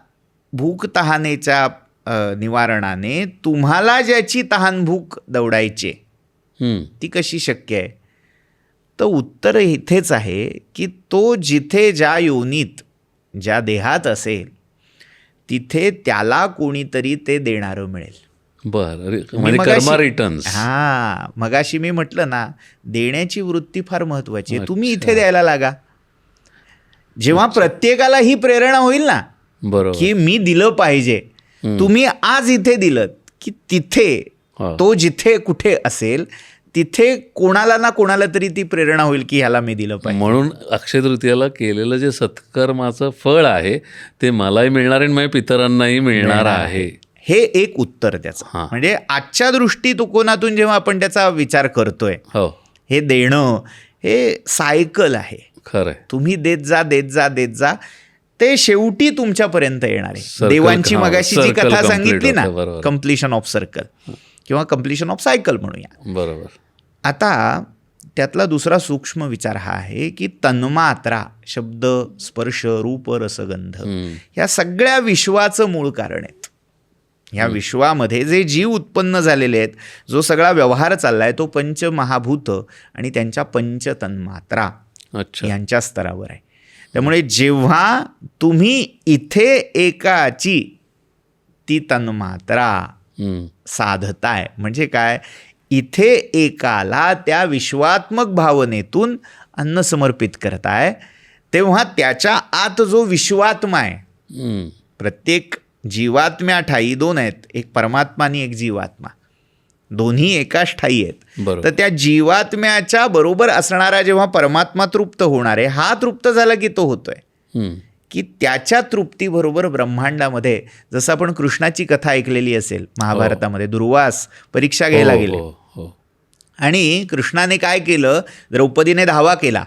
भूक तहानेच्या निवारणाने तुम्हाला ज्याची तहान भूक दवडायची हम्म. ती कशी शक्य आहे? तर उत्तर इथेच आहे की तो जिथे ज्या योनीत ज्या देहात असेल तिथे त्याला कोणीतरी ते देणारं मिळेल. बर. म्हणजे कर्मा रिटर्न्स. हां, मगाशी मी म्हटलं ना, देण्याची वृत्ती फार महत्वाची आहे. तुम्ही अच्छा. इथे द्यायला लागा. जेव्हा प्रत्येकाला ही प्रेरणा होईल ना बरोबर. की मी दिलं पाहिजे, तुम्ही आज इथे दिलं की तिथे हा. तो जिथे कुठे असेल तिथे कोणाला ना कोणाला तरी ती प्रेरणा होईल की ह्याला मी दिलं पाहिजे. म्हणून अक्षय तृतीयाला केलेलं जे सत्कर्माचं फळ आहे ते मलाही मिळणार आहे आणि माझ्या पितरांनाही मिळणार आहे. हे एक उत्तर त्याचं. हां. म्हणजे आजच्या दृष्टिकोनातून जेव्हा आपण त्याचा विचार करतोय, हो, हे देणं हे सायकल आहे. खरं आहे. तुम्ही देत जा देत जा देत जा, ते शेवटी तुमच्यापर्यंत येणार आहे. Circle, देवांची हां, मगाशी जी circle कथा complete सांगितली ना, होतं, बरोबर. कम्प्लिशन ऑफ सर्कल किंवा कम्प्लिशन ऑफ सायकल म्हणूया. बरोबर. आता त्यातला दुसरा सूक्ष्म विचार हा आहे की तन्मात्रा, शब्द, स्पर्श, रूप, रसगंध ह्या सगळ्या विश्वाचं मूळ कारण आहेत. ह्या विश्वामध्ये जे जीव उत्पन्न झालेले आहेत, जो सगळा व्यवहार चाललाय, तो पंचमहाभूत आणि त्यांच्या पंचतन्मात्रा अच्छा. यांच्या स्तरावर आहे. त्यामुळे जेव्हा तुम्ही इथे एकाची ती तन्मात्रा हम्म. साधताय, म्हणजे काय, इथे एकाला त्या विश्वात्मक भावनेतून अन्न समर्पित करताय, तेव्हा त्याच्या आत जो विश्वात्मा आहे, हम्म. प्रत्येक जीवात्म्या ठाई दोन आहेत, एक परमात्मा आणि एक जीवात्मा, दोन्ही एकाच ठाई आहेत. बरोबर. तर त्या जीवात्म्याच्या बरोबर असणारा जेव्हा परमात्मा तृप्त होणार आहे, हा तृप्त झाला की तो होतोय हम्म. की त्याच्या तृप्तीबरोबर ब्रह्मांडामध्ये, जसं आपण कृष्णाची कथा ऐकलेली असेल महाभारतामध्ये, दुर्वास परीक्षा घ्यायला हो, गेले हो, हो. आणि कृष्णाने काय केलं, द्रौपदीने धावा केला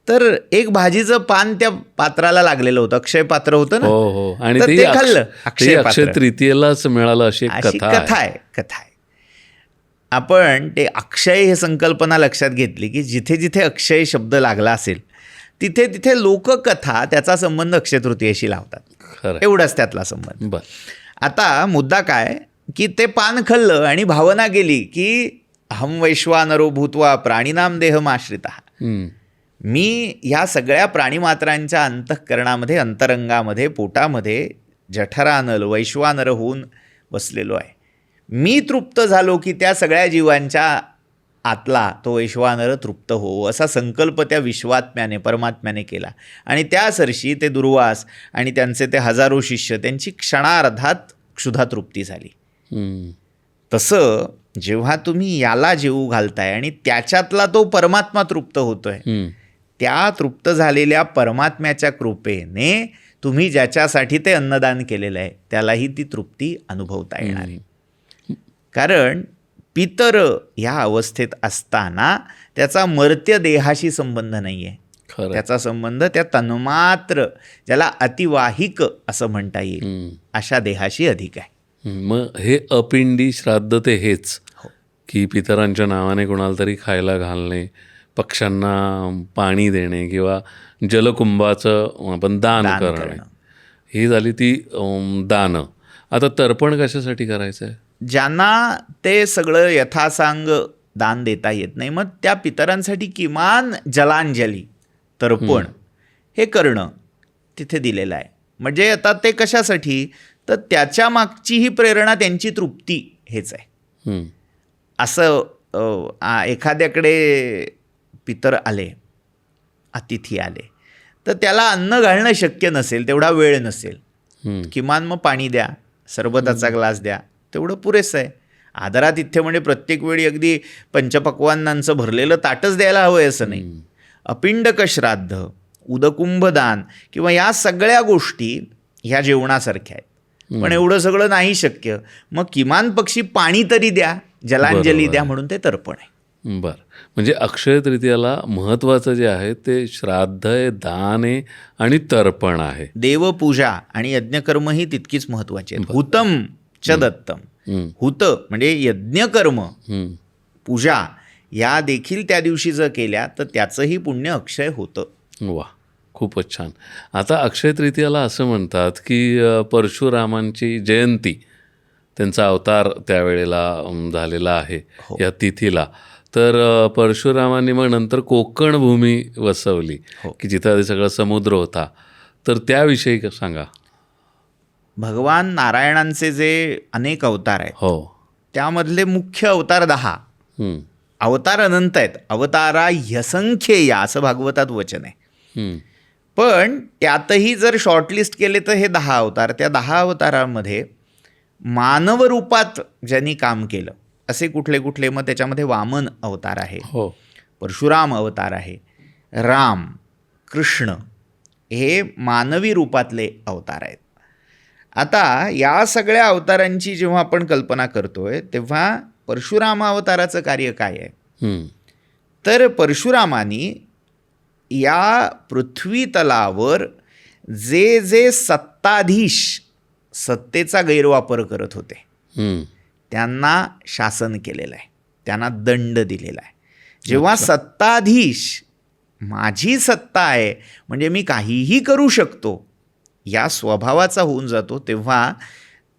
तर एक भाजीचं पान त्या पात्राला लागलेलं होतं, अक्षय पात्र होतं ना, हो, हो. आणि तर ते ते खाल्लं. अक्षय अक्षय पात्र तृतीयेलाच मिळालं अशी एक अशी कथा आहे. आपण ते अक्षय हे संकल्पना लक्षात घेतली की जिथे जिथे अक्षय शब्द लागला असेल तिथे तिथे लोककथा त्याचा संबंध अक्षय तृतीयेशी लावतात. खरं. एवढाच त्यातला संबंध. बर. आता मुद्दा काय की ते पान खाल्लं आणि भावना गेली की अहं वैश्वानरो भूत्वा प्राणिनाम देहमाश्रिता, हम्म. मी ह्या सगळ्या प्राणीमात्रांच्या अंतःकरणामध्ये, अंतरंगामध्ये, पोटामध्ये जठरानल वैश्वानर होऊन बसलेलो आहे. मी तृप्त झालो की त्या सगळ्या जीवांच्या आतला तो वैश्वानर तृप्त हो, असा संकल्प त्या विश्वात्म्याने, परमात्म्याने केला. आणि त्या सरशी ते दुर्वास आणि त्यांचे ते हजारो शिष्य, त्यांची क्षणार्धात क्षुधा तृप्ती झाली. हम्म. तसं जेव्हा तुम्ही याला जेवू घालताय आणि त्याच्यातला तो परमात्मा तृप्त होतोय, हम्म. त्या तृप्त झालेल्या परमात्म्याच्या कृपेने तुम्ही ज्याच्यासाठी ते अन्नदान केलेलं आहे त्यालाही ती तृप्ती अनुभवता येणार आहे. कारण पितर ह्या अवस्थेत असताना त्याचा मर्त्य देहाशी संबंध नाही आहे, खरं. त्याचा संबंध त्या तन्मात्र, ज्याला अतिवाहिक असं म्हणता येईल, हम्म. अशा देहाशी अधिक आहे. मग हे अपिंडी श्राद्ध ते हेच हो. की पितरांच्या नावाने कोणाला तरी खायला घालणे, पक्ष्यांना पाणी देणे किंवा जलकुंभाचं आपण दान करणे, करणं. ही झाली ती दानं. आता तर्पण कशासाठी करायचं आहे? ज्यांना ते सगळं यथासांग दान देता येत नाही, मग त्या पितरांसाठी किमान जलांजली, तर्पण हे करणं तिथे दिलेलं आहे. म्हणजे आता ते कशासाठी, तर त्याच्या मागची ही प्रेरणा, त्यांची तृप्ती हेच आहे. हम्म. असं एखाद्याकडे पितर आले, अतिथी आले, तर त्याला अन्न घालणं शक्य नसेल, तेवढा वेळ नसेल, हम्म. किमान मग पाणी द्या, सरबताचा ग्लास द्या, तेवढं पुरेसं आहे. आदरातिथ्य म्हणजे प्रत्येक वेळी अगदी पंचपक्वान्नांचं भरलेलं ताटच द्यायला हवं आहे असं नाही. अपिंडक श्राद्ध, उदकुंभदान किंवा या सगळ्या गोष्टी ह्या जेवणासारख्या आहेत. पण एवढं सगळं नाही शक्य, मग किमान पक्षी पाणी तरी द्या, जलांजली बरोबर द्या, आहे. म्हणून ते तर्पण आहे. बर, म्हणजे अक्षय तृतीयाला महत्त्वाचं जे आहे ते श्राद्ध आहे, दान आहे आणि तर्पण आहे. देवपूजा आणि यज्ञकर्म ही तितकीच महत्वाची आहेत. हुतम च दत्तम. हम्म. हुत म्हणजे यज्ञकर्म, हम्म. पूजा या देखील त्या दिवशी जर केल्या तर त्याचंही पुण्य अक्षय होतं. वा, खूपच छान. आता अक्षय तृतीयाला असं म्हणतात की परशुरामांची जयंती, त्यांचा अवतार त्यावेळेला झालेला आहे हो. या तिथीला. तर परशुरामांनी मग नंतर कोकण भूमी वसवली, हो. की जिथं आधी सगळा समुद्र होता. तर त्याविषयी सांगा. भगवान नारायणांचे जे अनेक अवतार आहेत, हो. त्यामधले मुख्य अवतार 10. हम्म. अवतार अनंत आहेत. अवतारा ह्यसंख्येय असं भागवतात वचन आहे. हम्म. पण त्यातही जर शॉर्टलिस्ट केले तर हे 10 अवतार, त्या 10 अवतारामध्ये मानव रूपात ज्यांनी काम केलं असे कुठले कुठले, मग त्याच्यामध्ये वामन अवतार आहे, हो. परशुराम अवतार आहे, राम, कृष्ण, हे मानवी रूपातले अवतार आहेत. आता या सगळ्या अवतारांची जेव्हा आपण कल्पना करतोय तेव्हा परशुराम अवताराचं कार्य काय आहे, हम्म. तर परशुरामानी या पृथ्वी तलावर जे जे सत्ताधीश सत्तेचा गैरवापर करत होते हम्म. त्यांना शासन केलेलं आहे, त्यांना दंड दिलेला आहे. जेव्हा सत्ताधीश माझी सत्ता आहे म्हणजे मी काहीही करू शकतो या स्वभावाचा होऊन जातो, तेव्हा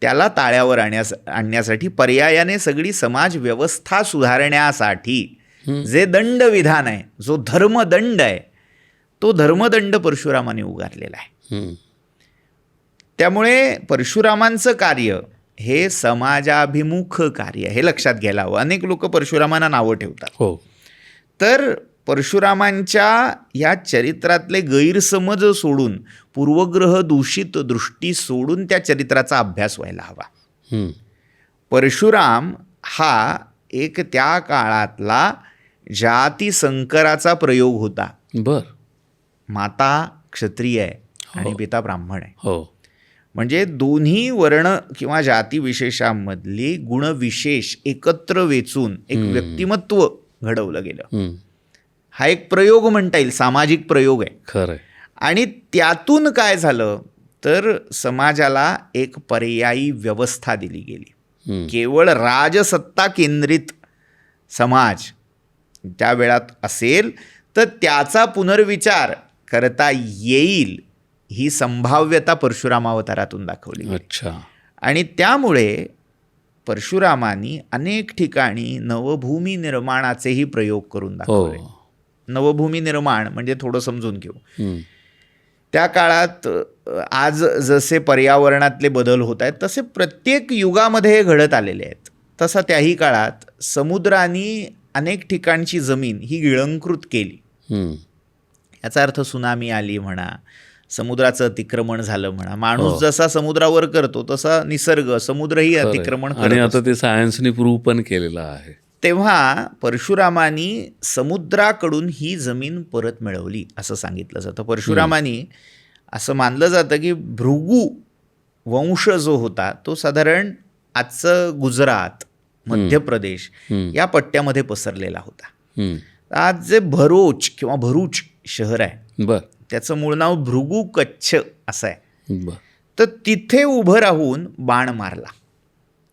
त्याला ताळ्यावर आणण्यासाठी पर्यायाने सगळी समाज व्यवस्था सुधारण्यासाठी जे दंडविधान आहे, जो धर्मदंड आहे, तो धर्मदंड परशुरामाने उगारलेला आहे. हम्म. त्यामुळे परशुरामांचं कार्य हे समाजाभिमुख कार्य, हे लक्षात घ्यायला हवं. अनेक लोक परशुरामांना नावं ठेवतात. हो. तर परशुरामांच्या या चरित्रातले गैरसमज सोडून, पूर्वग्रह दूषित दृष्टी सोडून त्या चरित्राचा अभ्यास व्हायला हवा. हम्म. परशुराम हा एक त्या काळातला जाती संकराचा प्रयोग होता. बर. माता क्षत्रिय आहे आणि पिता ब्राह्मण आहे. हो. म्हणजे दोन्ही वर्ण किंवा जातीविशेषांमधली गुणविशेष एकत्र वेचून एक व्यक्तिमत्व घडवलं गेलं. हम्म. हा एक प्रयोग म्हणता येईल, सामाजिक प्रयोग आहे. खरंय. आणि त्यातून काय झालं तर समाजाला एक पर्यायी व्यवस्था दिली गेली. हम्म. केवळ राजसत्ता केंद्रित समाज त्या वेळात असेल तर त्याचा पुनर्विचार करता येईल ही संभाव्यता परशुरामावतारातून दाखवली गेली. अच्छा. आणि त्यामुळे परशुरामांनी अनेक ठिकाणी नवभूमी निर्माणाचेही प्रयोग करून दाखवले. हो. नवभूमी निर्माण म्हणजे थोडं समजून घेऊ. हम्म. त्या काळात आज जसे पर्यावरणातले बदल होत आहेत तसे प्रत्येक युगामध्ये हे घडत आलेले आहेत. तसा त्याही काळात समुद्राने अनेक ठिकाणची जमीन ही गिळंकृत केली. हम्म. याचा अर्थ सुनामी आली म्हणा, समुद्राचं अतिक्रमण झालं म्हणा. माणूस हो. जसा समुद्रावर करतो तसा निसर्ग समुद्रही खरंय. अतिक्रमण आणि करत आता असतो. ते सायन्सनी प्रूव्ह पण केलेलं आहे. तेव्हा परशुरामांनी समुद्राकडून ही जमीन परत मिळवली असं सांगितलं जातं. परशुरामांनी असं मानलं जातं की भृगू वंश जो होता तो साधारण आजचं गुजरात, मध्य प्रदेश या पट्ट्यामध्ये पसरलेला होता. हम्म. आज जे भरोच किंवा भरूच शहर आहे बर. त्याचं मूळ नाव भृगू कच्छ असं आहे. बर. तर तिथे उभं राहून बाण मारला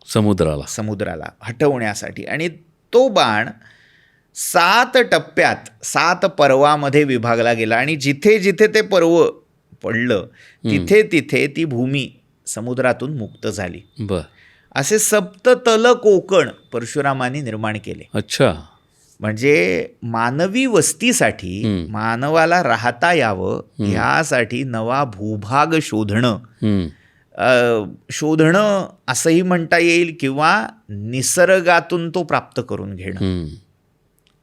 समुद्राला हटवण्यासाठी. आणि तो बाण 7 टप्प्यात 7 पर्वामध्ये विभागला गेला. आणि जिथे जिथे ते पर्व पडलं तिथे तिथे ती भूमी समुद्रातून मुक्त झाली. बर. असे सप्ततल कोकण परशुरामांनी निर्माण केले. अच्छा. म्हणजे मानवी वस्तीसाठी मानवाला राहता यावं यासाठी नवा भूभाग शोधणं असंही म्हणता येईल किंवा निसर्गातून तो प्राप्त करून घेणं,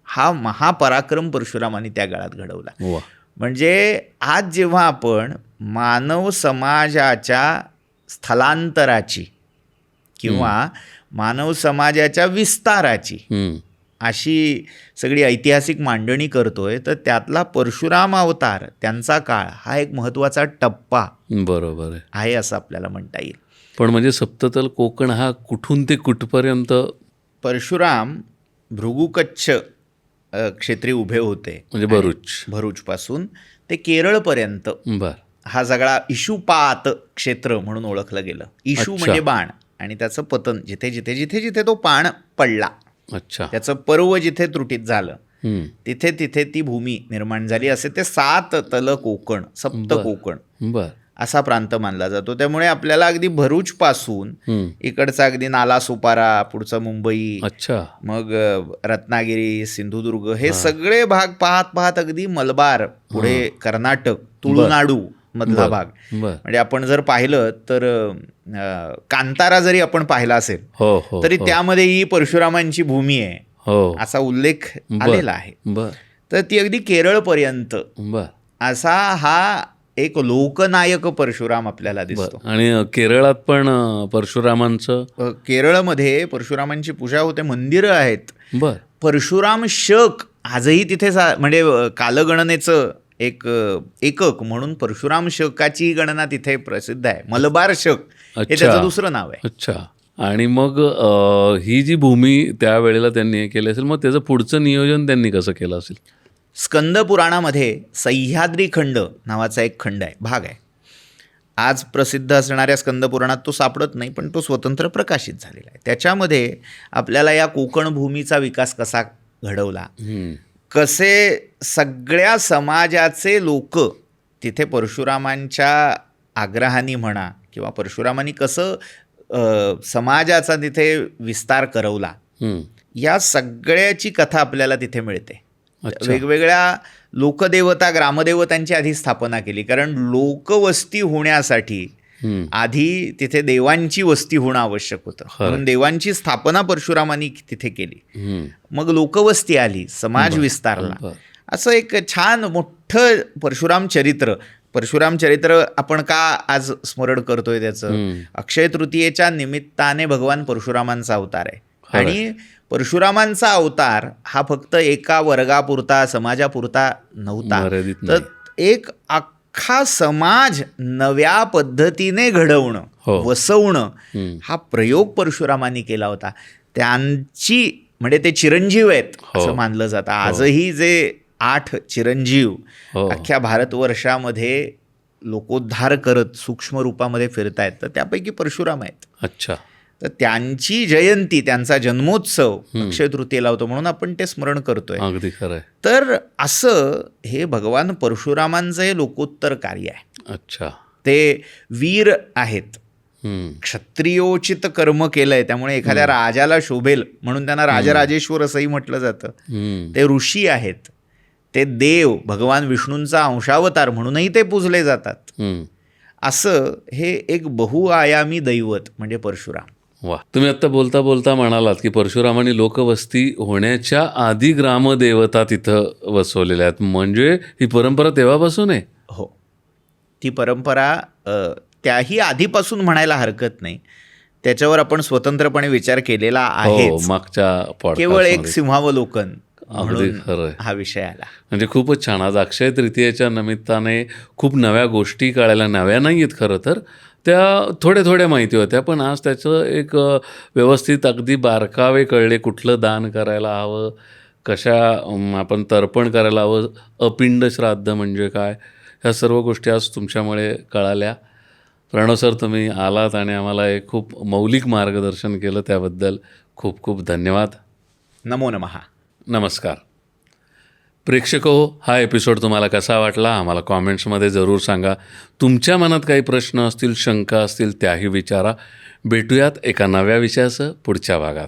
हा महापराक्रम परशुरामांनी त्या काळात घडवला. वा. म्हणजे आज जेव्हा आपण मानव समाजाच्या स्थलांतराची किंवा मानव समाजाच्या विस्ताराची अशी सगळी ऐतिहासिक मांडणी करतोय, तर त्यातला परशुराम अवतार, त्यांचा काळ हा एक महत्त्वाचा टप्पा बरोबर आहे असं आपल्याला म्हणता येईल. पण म्हणजे सप्ततल कोकण हा कुठून ते कुठपर्यंत? परशुराम भृगुकच्छ क्षेत्री उभे होते, म्हणजे भरूचपासून ते केरळपर्यंत. बर. हा सगळा इशुपात क्षेत्र म्हणून ओळखलं गेलं. इशू म्हणजे बाण, आणि त्याचं पतन जिथे जिथे जिथे जिथे तो बाण पडला, अच्छा, त्याचं पर्व जिथे त्रुटीत झालं तिथे तिथे ती भूमी निर्माण झाली. असे ते 7 तल कोकण, सप्त कोकण बर, असा प्रांत मानला जातो. त्यामुळे आपल्याला अगदी भरूच पासून इकडचा अगदी नालासोपारा, पुढचा मुंबई, अच्छा, मग रत्नागिरी, सिंधुदुर्ग, हे सगळे भाग पाहत पाहत अगदी मलबार, पुढे कर्नाटक, तुळुनाडू मधला भाग. म्हणजे आपण जर पाहिलं तर कांतारा जरी आपण पाहिला असेल तरी त्यामध्ये ही परशुरामांची भूमी आहे असा उल्लेख आलेला आहे. तर ती अगदी केरळपर्यंत असा हा एक लोकनायक परशुराम आपल्याला दिसतो. आणि केरळात पण परशुरामांचं, केरळमध्ये परशुरामांची पूजा होते, मंदिरं आहेत. बर. परशुराम शक आजही तिथे म्हणजे कालगणनेचं एक एकक म्हणून परशुराम शकाची गणना तिथे प्रसिद्ध आहे. मलबार शक हे त्याचं दुसरं नाव आहे. अच्छा. आणि मग ही जी भूमी त्यावेळेला त्यांनी हे केली असेल, मग त्याचं पुढचं नियोजन त्यांनी कसं केलं असेल? स्कंद पुराणामध्ये सह्याद्री खंड नावाचा एक खंड आहे, भाग आहे. आज प्रसिद्ध असणाऱ्या स्कंद पुराणात तो सापडत नाही, पण तो स्वतंत्र प्रकाशित झालेला आहे. त्याच्यामध्ये आपल्याला या कोकण भूमीचा विकास कसा घडवला, कसे सगळ्या समाजाचे लोक तिथे परशुरामांच्या आग्रहाने म्हणा किंवा परशुरामांनी कसं समाजाचा तिथे विस्तार करवला, या सगळ्याची कथा आपल्याला तिथे मिळते. वेगवेगळ्या लोकदेवता, ग्रामदेवतांची आधी स्थापना केली, कारण लोकवस्ती होण्यासाठी आधी तिथे देवांची वस्ती होणं आवश्यक होतं, म्हणून देवांची स्थापना परशुरामांनी तिथे केली. मग लोकवस्ती आली, समाज विस्तारला. असं एक छान मोठं परशुराम चरित्र आपण का आज स्मरण करतोय त्याचं? अक्षय तृतीयेच्या निमित्ताने भगवान परशुरामांचा अवतार आहे. आणि परशुरामांचा अवतार हा फक्त एका वर्गापुरता, समाजापुरता नव्हता, तर एक अख्खा समाज नव्या पद्धतीने घडवणं, वसवणं, हा प्रयोग परशुरामांनी केला होता. त्यांची म्हणजे ते चिरंजीव आहेत असं मानलं जातं. आजही जे 8 चिरंजीव अख्ख्या भारतवर्षामध्ये लोकोद्धार करत सूक्ष्म रूपामध्ये फिरतायत, तर त्यापैकी परशुराम आहेत. अच्छा. तर त्यांची जयंती, त्यांचा जन्मोत्सव अक्षय तृतीयेला होतो, म्हणून आपण ते स्मरण करतोय. अगदी खरंय. तर असं हे भगवान परशुरामांचं हे लोकोत्तर कार्य आहे. अच्छा. ते वीर आहेत, क्षत्रियोचित कर्म केलंय, त्यामुळे एखाद्या राजाला शोभेल म्हणून त्यांना राजराजेश्वर असंही म्हटलं जातं. ते ऋषी आहेत, ते देव, भगवान विष्णूंचा अंशावतार म्हणूनही ते पूजले जातात. असं हे एक बहुआयामी दैवत म्हणजे परशुराम. वा. तुम्ही आत्ता बोलता बोलता म्हणालात की परशुरामांनी लोकवस्ती होण्याच्या आधी ग्रामदेवता तिथं वसवलेल्या आहेत, म्हणजे ही परंपरा तेव्हापासून आहे? हो, ती परंपरा त्याही आधीपासून म्हणायला हरकत नाही. त्याच्यावर आपण स्वतंत्रपणे विचार केलेला आहे. मागच्या केवळ एक सिंहावलोकन अगदी खरं, हा विषय आला. म्हणजे खूपच छान. आज अक्षय तृतीयेच्या निमित्ताने खूप नव्या गोष्टी कळायला, नव्या नाही आहेत खरं तर, त्या थोड्या थोड्या माहिती होत्या, पण आज त्याचं एक व्यवस्थित अगदी बारकावे कळले. कुठलं दान करायला हवं, कशा आपण तर्पण करायला हवं, अपिंड श्राद्ध म्हणजे काय, ह्या सर्व गोष्टी आज तुमच्यामुळे कळाल्या. प्रणव सर, तुम्ही आलात आणि आम्हाला एक खूप मौलिक मार्गदर्शन केलं, त्याबद्दल खूप खूप धन्यवाद. नमो नमः. नमस्कार प्रेक्षको, हा एपिसोड तुम्हाला कसा वाटला आम्हाला कॉमेंट्समध्ये जरूर सांगा. तुमच्या मनात काही प्रश्न असतील, शंका असतील, त्याही विचारा. भेटूयात एका नव्या विषयासह पुढच्या भागात.